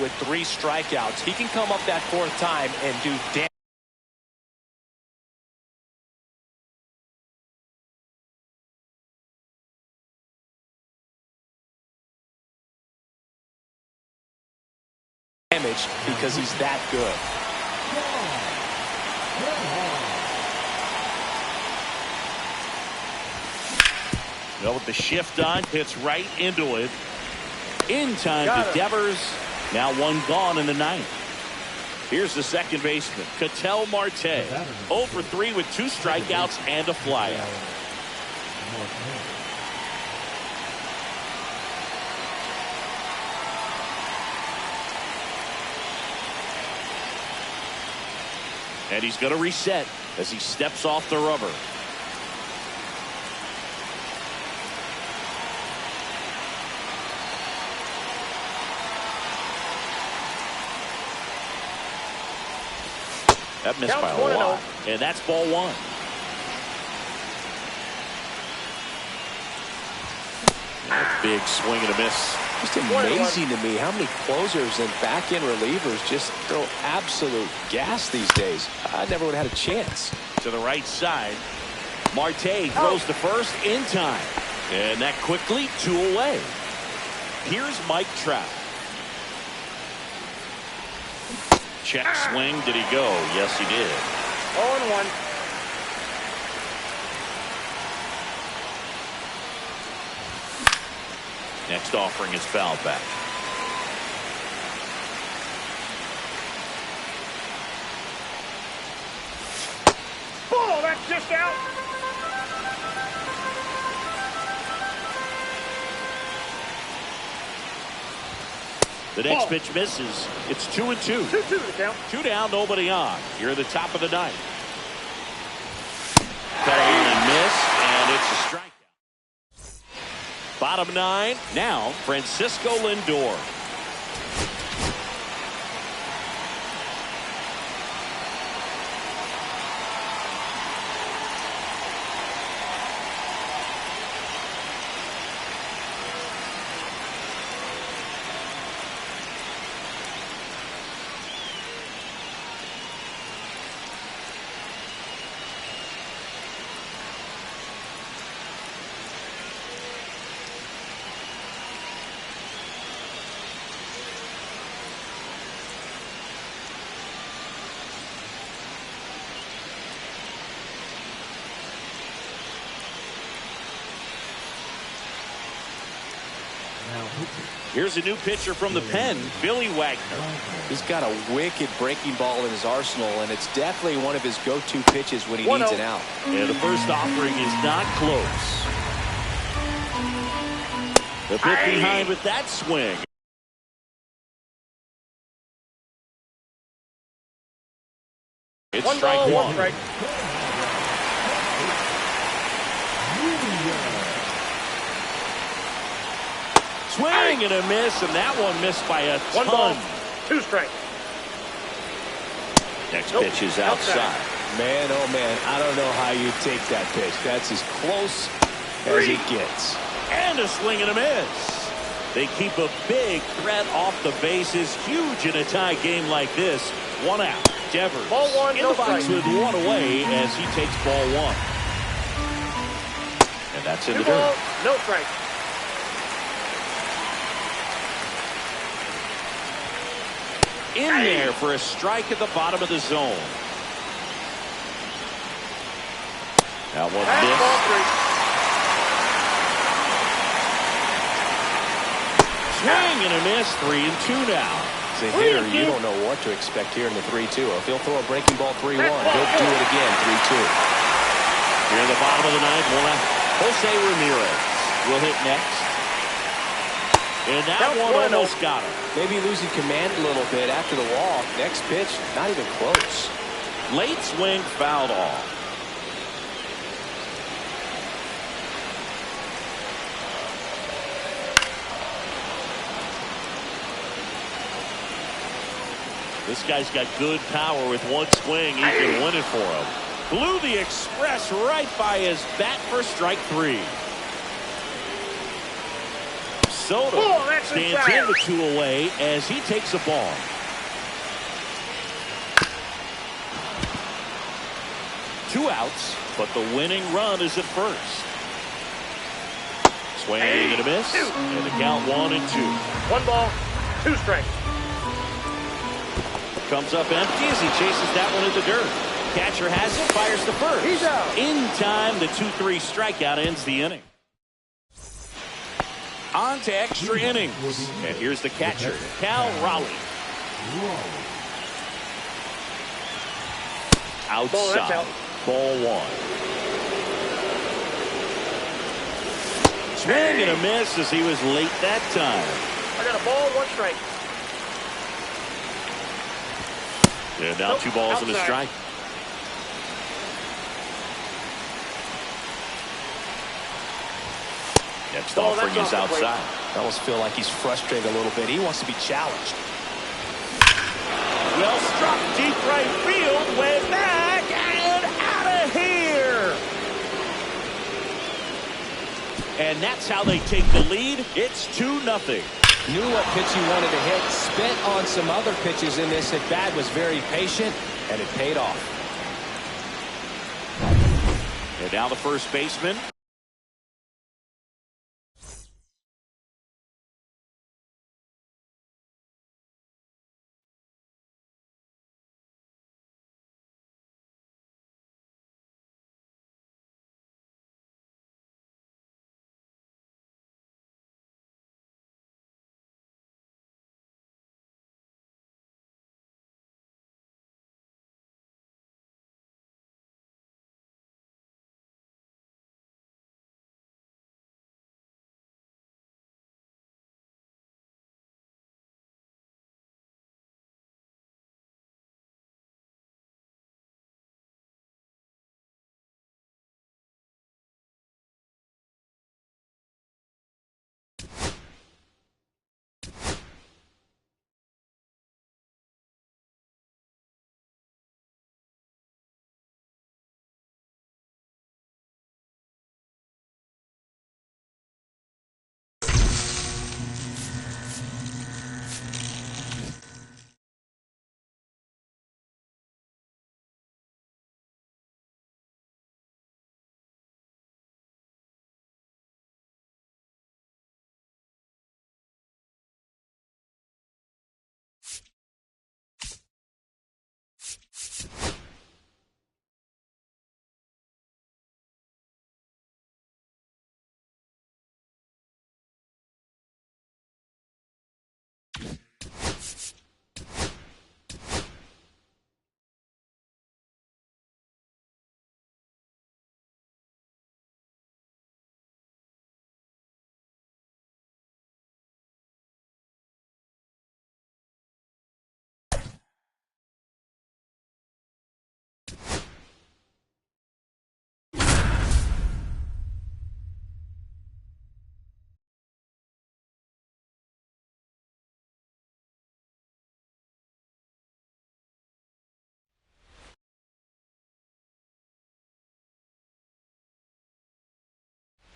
With 3 strikeouts, he can come up that 4th time and do damage because he's that good. Well, with the shift on, hits right into it. In time to Devers. Now 1 gone in the 9th. Here's the second baseman, Ketel Marte. 0 for 3 with 2 strikeouts and a flyout. And he's going to reset as he steps off the rubber. That missed by a lot. And that's ball 1. Big swing and a miss. Just amazing to me how many closers and back-end relievers just throw absolute gas these days. I never would have had a chance. To the right side. Marte throws the first in time. And that quickly 2 away. Here's Mike Trout. Check swing. Did he go? Yes, he did. 0-1. Next offering is fouled back. Oh, that's just out. The next pitch misses. It's 2-2. 2-2 to count. 2 down, nobody on. You're at the top of the 9th. Cut in and miss, and it's a strikeout. Bottom 9. Now, Francisco Lindor. Here's a new pitcher from the pen, Billy Wagner. He's got a wicked breaking ball in his arsenal, and it's definitely one of his go-to pitches when he needs an out. And the first offering is not close. The pitch behind with that swing. It's strike one. Strike. Swing and a miss, and that one missed by a ton. 1 ball, 2 strikes. Next pitch is outside. Man, oh man, I don't know how you take that pitch. That's as close as it gets. And a swing and a miss. They keep a big threat off the bases. Huge in a tie game like this. 1 out. Devers Ball 1, in no the box strike. with 1 away as he takes ball 1. And that's in 2 the dirt. balls, no strike. In there for a strike at the bottom of the zone. That one And missed. ball 3. Swing and a miss. 3-2 now. As a hitter, you don't know what to expect here in the 3-2. If he'll throw a breaking ball 3-1, he'll do it again 3-2. Here at the bottom of the ninth, Jose Ramirez will hit next. And that one almost got him. Maybe losing command a little bit after the walk. Next pitch, not even close. Late swing fouled off. This guy's got good power. With 1 swing, he can win it for him. Blew the express right by his bat for strike 3. Soto stands in the 2 away as he takes a ball. Two outs, but the winning run is at first. Swing and a miss, and the count 1-2. 1 ball, 2 strikes. Comes up empty as he chases that one in the dirt. Catcher has it, fires to first. He's out. In time, the 2-3 strikeout ends the inning. On to extra innings. And here's the catcher, Cal Raleigh. Outside. Out. Ball 1. Swing and a miss as he was late that time. I got a ball, 1 strike. And now 2 balls and a strike. Next offering is outside. I almost feel like he's frustrated a little bit. He wants to be challenged. Well struck deep right field, way back and out of here. And that's how they take the lead. It's 2-0. Knew what pitch he wanted to hit. Spent on some other pitches in this at bat. Was very patient, and it paid off. And now the first baseman.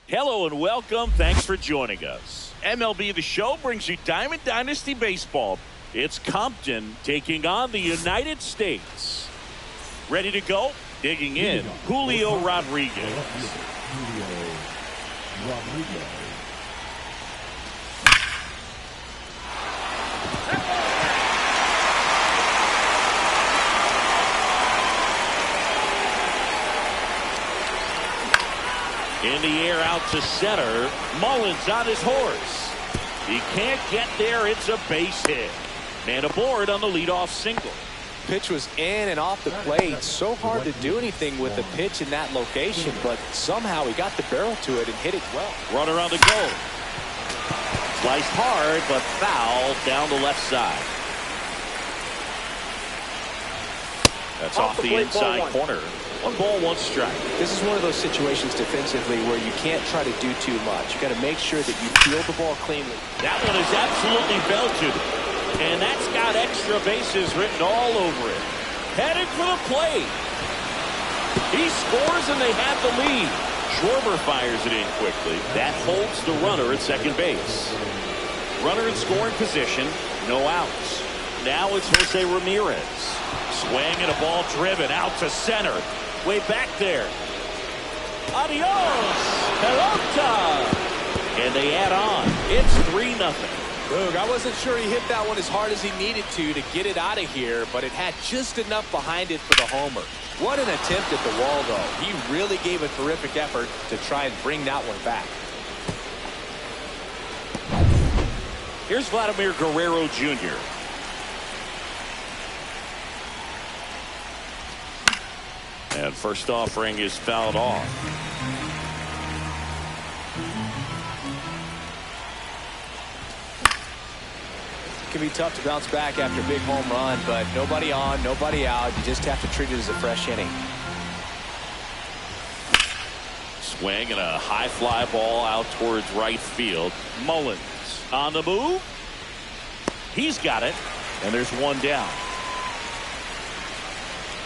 Hello and welcome. Thanks for joining us. MLB The Show brings you Diamond Dynasty Baseball. It's Compton taking on the United States. Ready to go? Digging in, Julio Rodriguez. Julio Rodriguez. In the air out to center. Mullins on his horse. He can't get there. It's a base hit. Man aboard on the leadoff single. Pitch was in and off the plate. So hard to do anything with the pitch in that location, but somehow he got the barrel to it and hit it well. Runner on the go. Sliced hard, but foul down the left side. That's off the inside corner. 1 ball, 1 strike. This is one of those situations defensively where you can't try to do too much. You got to make sure that you field the ball cleanly. That one is absolutely belted. And that's got extra bases written all over it. Headed for the plate. He scores and they have the lead. Schwarber fires it in quickly. That holds the runner at second base. Runner in scoring position. No outs. Now it's Jose Ramirez. Swing and a ball driven out to center. Way back there. Adios. Pelota. And they add on. It's 3-0. Look, I wasn't sure he hit that one as hard as he needed to get it out of here, but it had just enough behind it for the homer. What an attempt at the wall, though. He really gave a terrific effort to try and bring that one back. Here's Vladimir Guerrero Jr. And first offering is fouled off. It can be tough to bounce back after a big home run, but nobody on, nobody out. You just have to treat it as a fresh inning. Swing and a high fly ball out towards right field. Mullins on the move. He's got it, and there's one down.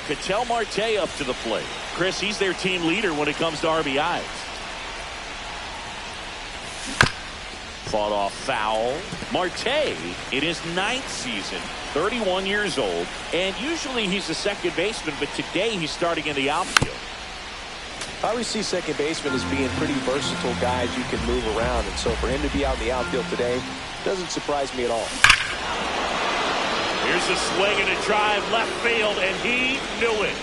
Ketel Marte up to the plate. Chris, he's their team leader when it comes to RBIs. Fought off foul. Marte in his 9th season, 31 years old, and usually he's a second baseman, but today he's starting in the outfield. I always see second baseman as being pretty versatile guys you can move around, and so for him to be out in the outfield today doesn't surprise me at all. Here's a swing and a drive left field, and he knew it.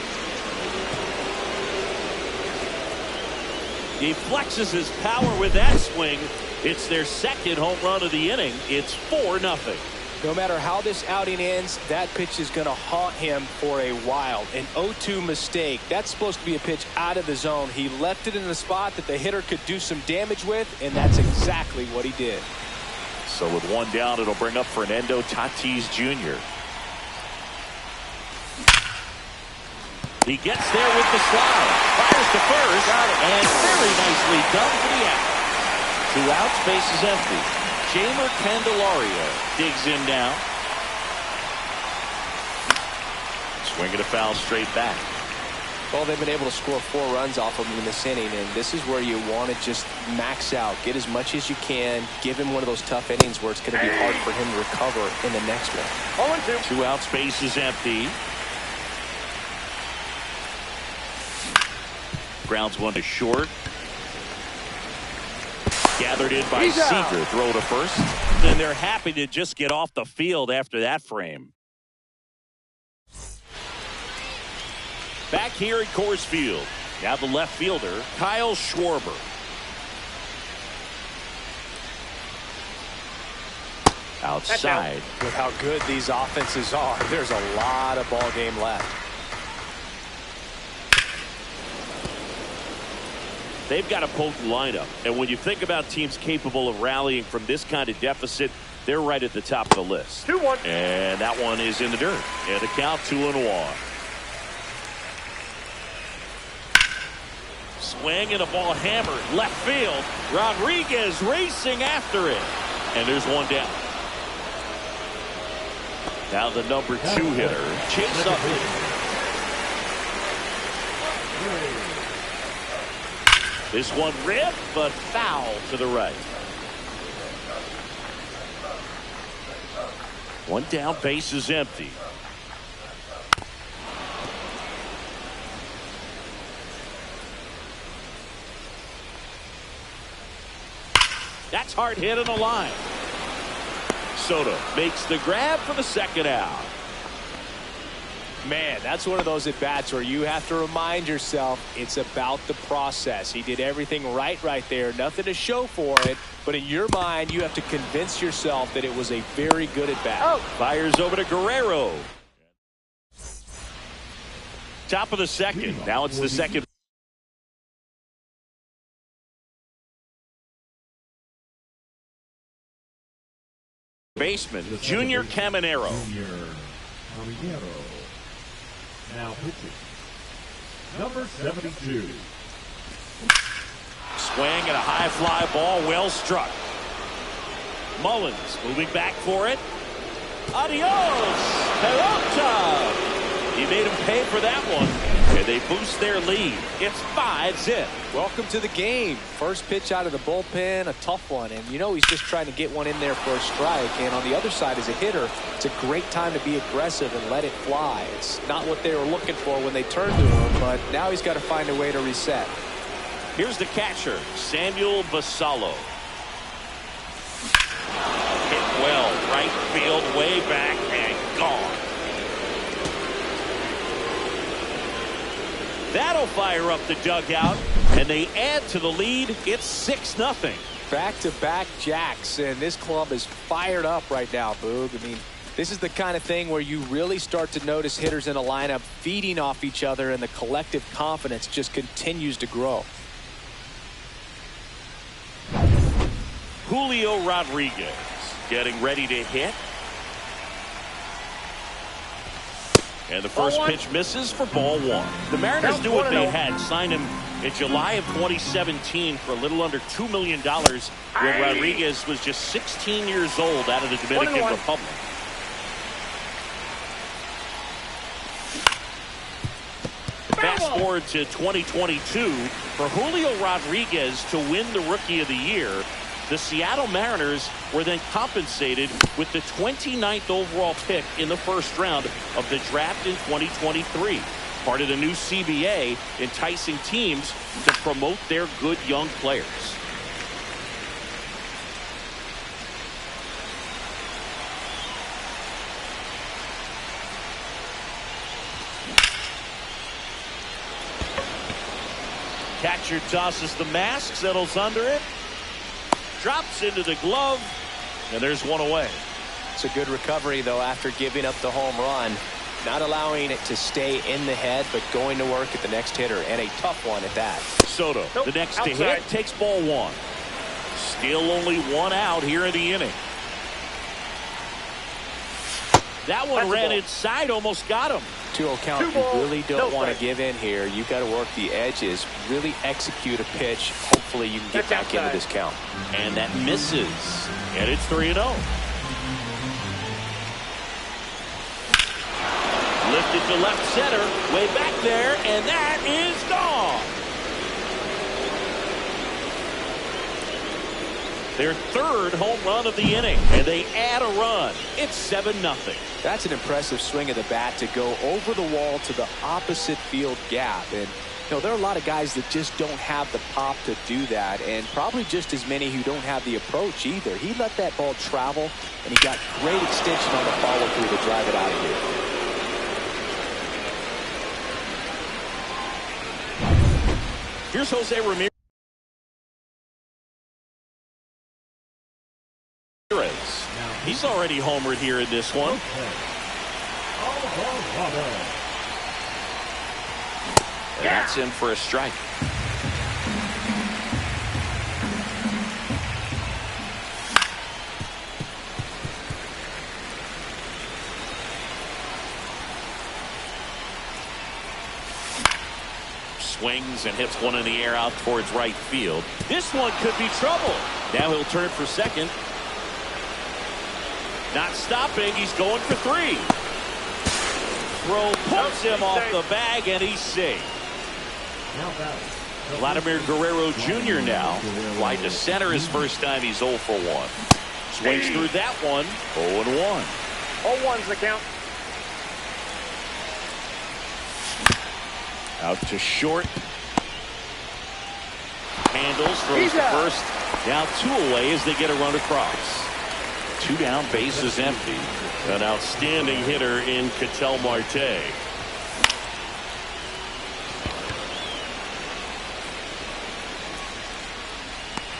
He flexes his power with that swing. It's their second home run of the inning. It's 4-0. No matter how this outing ends, that pitch is going to haunt him for a while. An 0-2 mistake. That's supposed to be a pitch out of the zone. He left it in a spot that the hitter could do some damage with, and that's exactly what he did. So with one down, it'll bring up Fernando Tatis Jr. He gets there with the slide. Fires to first. And very nicely done for the out. 2 outs, base is empty. Jamer Candelario digs in now. Swing and a foul straight back. Well, they've been able to score 4 runs off of him in this inning, and this is where you want to just max out. Get as much as you can. Give him one of those tough innings where it's going to be hard for him to recover in the next one. 0-2. 2 outs, base is empty. Grounds one to short. Gathered in by Seager. Throw to first. And they're happy to just get off the field after that frame. Back here at Coors Field. Now the left fielder, Kyle Schwarber. Outside. With how good these offenses are, there's a lot of ball game left. They've got a potent lineup, and when you think about teams capable of rallying from this kind of deficit, they're right at the top of the list. 2-1. And that one is in the dirt. And the count 2-1. Swing and a ball hammered left field. Rodriguez racing after it. And there's one down. Now the number 2 hitter, Chase Utley. This one ripped, but foul to the right. One down, base is empty. That's hard hit on the line. Soto makes the grab for the second out. Man, that's one of those at-bats where you have to remind yourself it's about the process. He did everything right there. Nothing to show for it. But in your mind, you have to convince yourself that it was a very good at-bat. Oh. Fires over to Guerrero. Top of the second. Now it's the second. Baseman, Junior Caminero. Now pitching, number 72. Swing and a high fly ball, well struck. Mullins moving back for it. Adios, Peralta. He made him pay for that one, and they boost their lead. It's 5-zip. Welcome to the game. First pitch out of the bullpen, a tough one, and you know he's just trying to get one in there for a strike. And on the other side, as a hitter, it's a great time to be aggressive and let it fly. It's not what they were looking for when they turned to him, but now he's got to find a way to reset. Here's the catcher, Samuel Basallo. Hit well, right field, way back, and gone. That'll fire up the dugout, and they add to the lead. It's 6-0. Back-to-back jacks, and this club is fired up right now, Boog. I mean, this is the kind of thing where you really start to notice hitters in a lineup feeding off each other, and the collective confidence just continues to grow. Julio Rodriguez getting ready to hit. And the first pitch misses for ball one. The Mariners knew what they had. Signed him in July of 2017 for a little under $2 million when Rodriguez was just 16 years old out of the Dominican Republic. Fast forward to 2022. For Julio Rodriguez to win the Rookie of the Year, the Seattle Mariners were then compensated with the 29th overall pick in the first round of the draft in 2023. Part of the new CBA, enticing teams to promote their good young players. Catcher tosses the mask, settles under it. Drops into the glove, and there's one away. It's a good recovery, though, after giving up the home run. Not allowing it to stay in the head, but going to work at the next hitter, and a tough one at that. Soto, the next to hit, takes ball one. Still only one out here in the inning. That one ran inside, almost got him. 2-0 count. You really don't want to give in here. You've got to work the edges, really execute a pitch. Hopefully you can get back into this count. And that misses. And it's 3-0. Lifted to left center, way back there, and that is gone. Their third home run of the inning, and they add a run. It's 7-0. That's an impressive swing of the bat to go over the wall to the opposite field gap. And you know, there are a lot of guys that just don't have the pop to do that, and probably just as many who don't have the approach either. He let that ball travel, and he got great extension on the follow-through to drive it out of here. Here's Jose Ramirez. He's already homered here in this one. And that's in for a strike. Swings and hits one in the air out towards right field. This one could be trouble. Now he'll turn for second. Not stopping. He's going for three. Throw puts him off the bag, and he's safe. Now batting, Vladimir Guerrero Jr. now. Wide to center his first time. He's 0 for 1. Swings through that one. 0-1. 0-1's the count. Out to short. Handles, throws the first. Now 2 away as they get a run across. 2 down, bases empty. An outstanding hitter in Ketel Marte.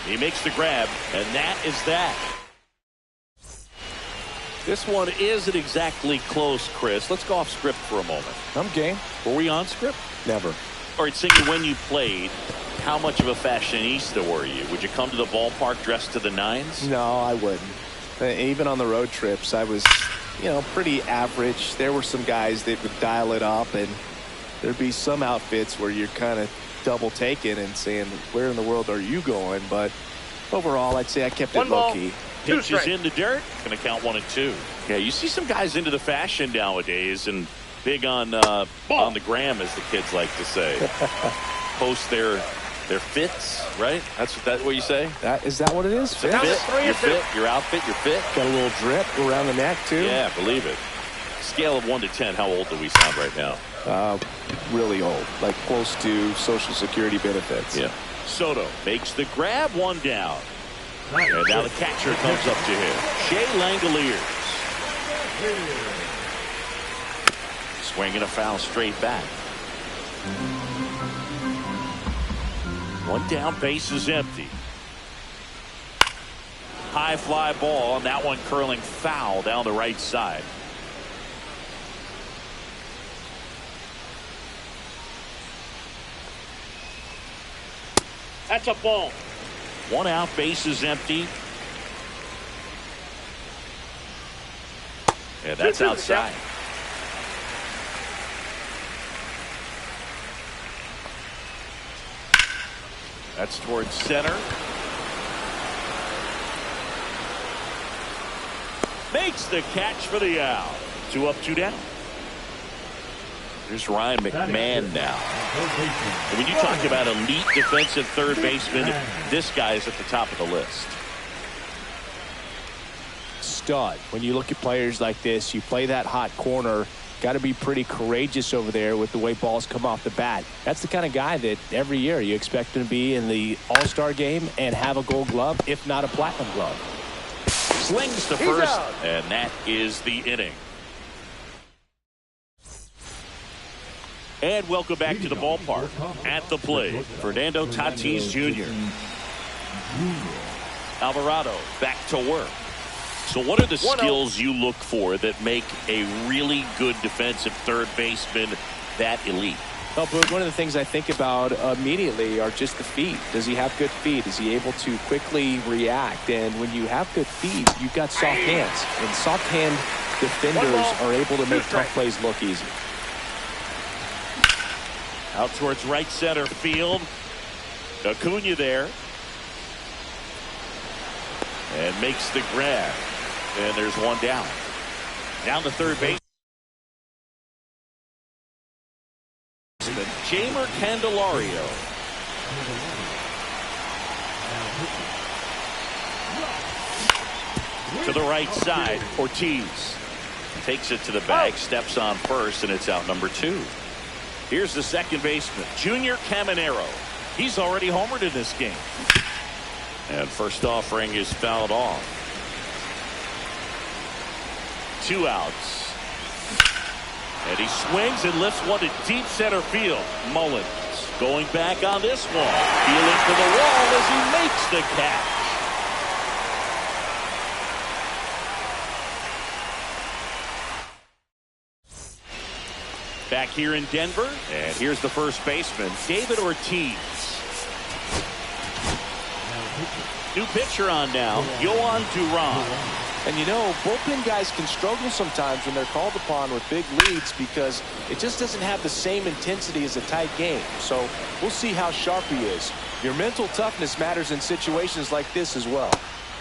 He makes the grab, and that is that. This one isn't exactly close, Chris. Let's go off script for a moment. I'm game. Were we on script? Never. All right, Siggy, when you played, how much of a fashionista were you? Would you come to the ballpark dressed to the nines? No, I wouldn't. Even on the road trips, I was, pretty average. There were some guys that would dial it up, and there'd be some outfits where you're kind of double taking and saying, where in the world are you going? But overall, I'd say I kept it low key. Pitches in the dirt. Going to count 1 and 2. Yeah, you see some guys into the fashion nowadays and big on the gram, as the kids like to say. Post their fits, right? That's what you say? Is that what it is? Fit? Your fit, your outfit, your fit. Got a little drip around the neck, too. Yeah, believe it. Scale of 1 to 10, how old do we sound right now? Really old, like close to Social Security benefits. Yeah. Soto makes the grab, 1 down. And now the catcher comes up to him. Shea Langoliers. Swinging a foul straight back. 1 down, base is empty. High fly ball, and that one curling foul down the right side. That's a ball. 1 out, base is empty. And that's outside. That's towards center. Makes the catch for the out. 2 up, 2 down. Here's Ryan McMahon now. And when you talk about elite defensive third baseman, this guy is at the top of the list. Stud. When you look at players like this, you play that hot corner, got to be pretty courageous over there with the way balls come off the bat. That's the kind of guy that every year you expect him to be in the All-Star game and have a Gold Glove, if not a Platinum Glove. Slings to first, and that is the inning. And welcome back to the ballpark. At the plate, Fernando Tatis Jr. Alvarado back to work. So what are the skills you look for that make a really good defensive third baseman that elite? Well, Boog, one of the things I think about immediately are just the feet. Does he have good feet? Is he able to quickly react? And when you have good feet, you've got soft hands. And soft hand defenders are able to make tough plays look easy. Out towards right center field. Acuna there. And makes the grab. And there's 1 down. Down to third base. Jamer Candelario. To the right side, Ortiz takes it to the bag, steps on first, and it's out number 2. Here's the second baseman, Junior Caminero. He's already homered in this game. And first offering is fouled off. 2 outs. And he swings and lifts one to deep center field. Mullins going back on this one. Feeling for the wall as he makes the catch. Back here in Denver. And here's the first baseman, David Ortiz. New pitcher on now, Yohan Duran. And bullpen guys can struggle sometimes when they're called upon with big leads because it just doesn't have the same intensity as a tight game. So we'll see how sharp he is. Your mental toughness matters in situations like this as well.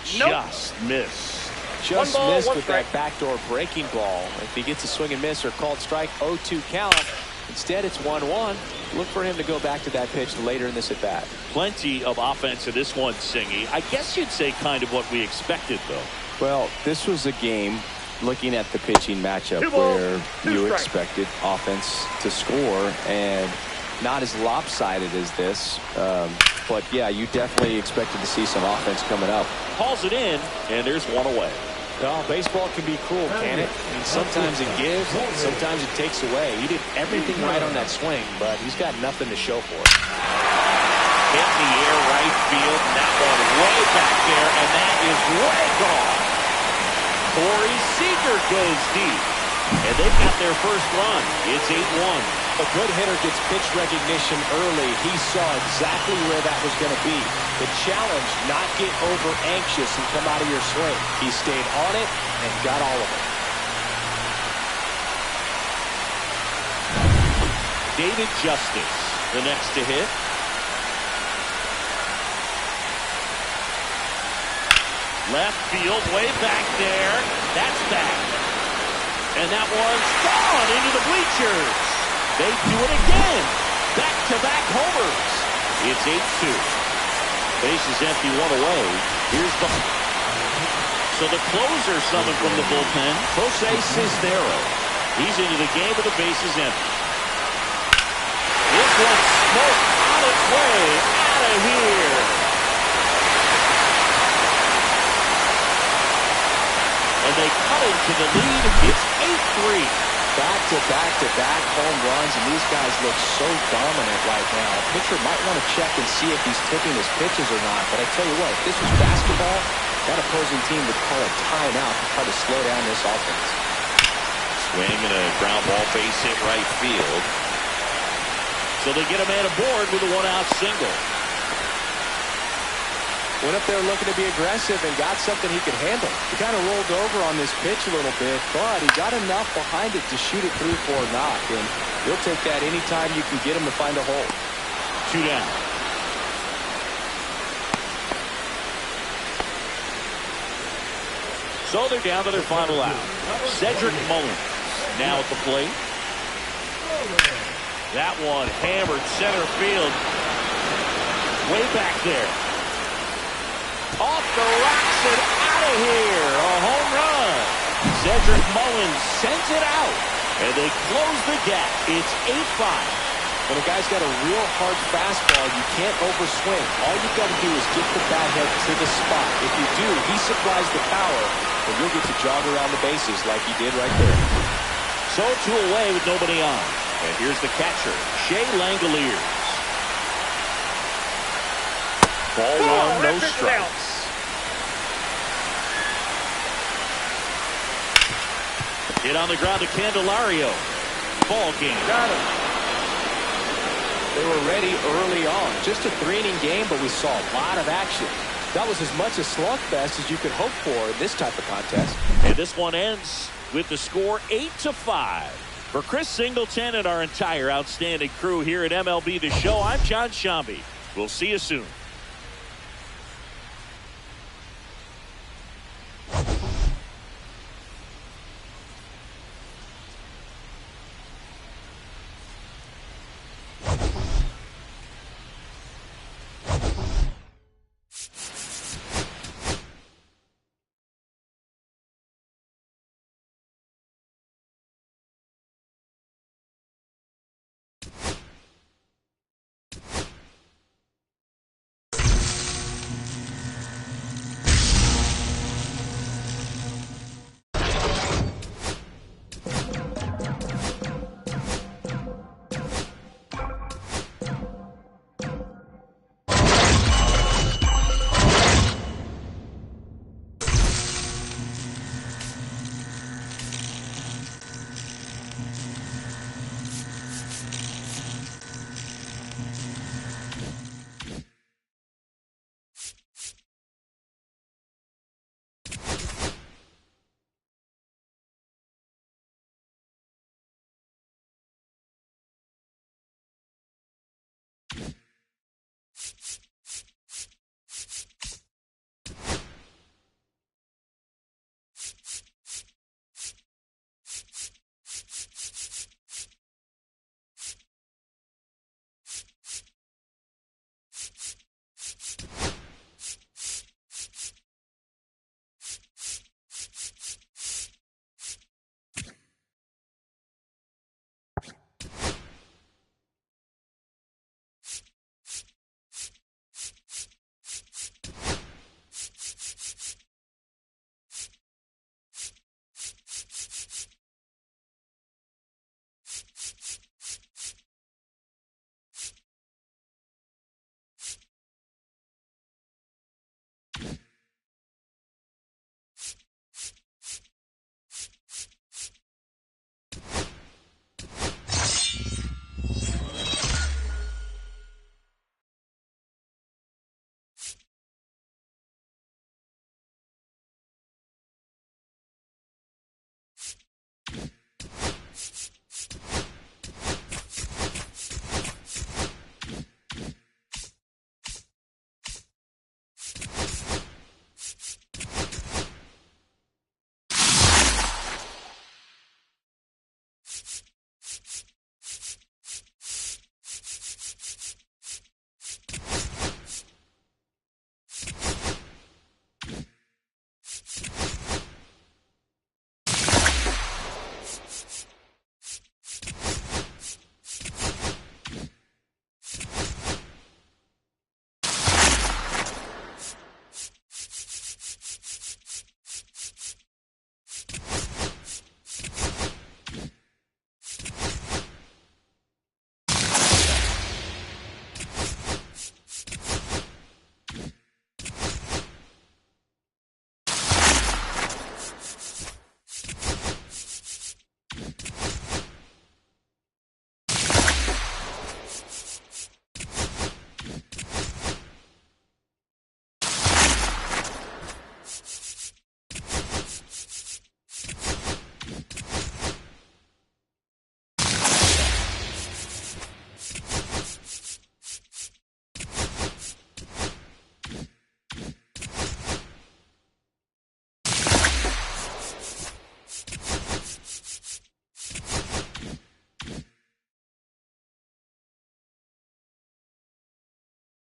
Just missed. Just missed with that backdoor breaking ball. If he gets a swing and miss or called strike, 0-2 count. Instead, it's 1-1. Look for him to go back to that pitch later in this at-bat. Plenty of offense in this one, Singy. I guess you'd say kind of what we expected, though. Well, this was a game, looking at the pitching matchup, where you expected offense to score, and not as lopsided as this. But, yeah, you definitely expected to see some offense coming up. Calls it in, and there's one away. Well, baseball can be cruel, can it? I mean, sometimes it gives, and sometimes it takes away. He did everything right on that swing, but he's got nothing to show for it. Hit in the air, right field, and that one way back there, and that is way gone. Corey Seager goes deep, and they've got their first run. It's 8-1. A good hitter gets pitch recognition early. He saw exactly where that was going to be. The challenge, not get over anxious and come out of your swing. He stayed on it and got all of it. David Justice, the next to hit. Left field, way back there. That's back. And that one's gone into the bleachers. They do it again. Back-to-back homers. It's 8-2. Bases empty, one away. Here's the... So the closer summoned from the bullpen, Jose Cisneros. He's into the game with the bases empty. This one's smoked on its way out of here. And they cut into the lead. It's 8-3. Back-to-back-to-back home runs, and these guys look so dominant right now. A pitcher might want to check and see if he's tipping his pitches or not. But I tell you what, if this was basketball, that opposing team would call a timeout to try to slow down this offense. Swing and a ground ball, base hit right field. So they get a man aboard with a one-out single. Went up there looking to be aggressive and got something he could handle. He kind of rolled over on this pitch a little bit, but he got enough behind it to shoot it through for a knock. And he'll take that anytime you can get him to find a hole. 2 down. So they're down to their final out. Cedric Mullins now at the plate. That one hammered center field. Way back there. Off the rocks and out of here. A home run. Cedric Mullins sends it out. And they close the gap. It's 8-5. When a guy's got a real hard fastball, you can't overswing. All you've got to do is get the bat head to the spot. If you do, he supplies the power, and you'll get to jog around the bases like he did right there. So 2 away with nobody on. And here's the catcher, Shea Langoliers. Ball 1, no strikes. Hit on the ground to Candelario. Ball game. Got him. They were ready early on. Just a 3-inning game, but we saw a lot of action. That was as much a slugfest as you could hope for in this type of contest. And this one ends with the score 8-5. For Chris Singleton and our entire outstanding crew here at MLB The Show, I'm John Shambi. We'll see you soon.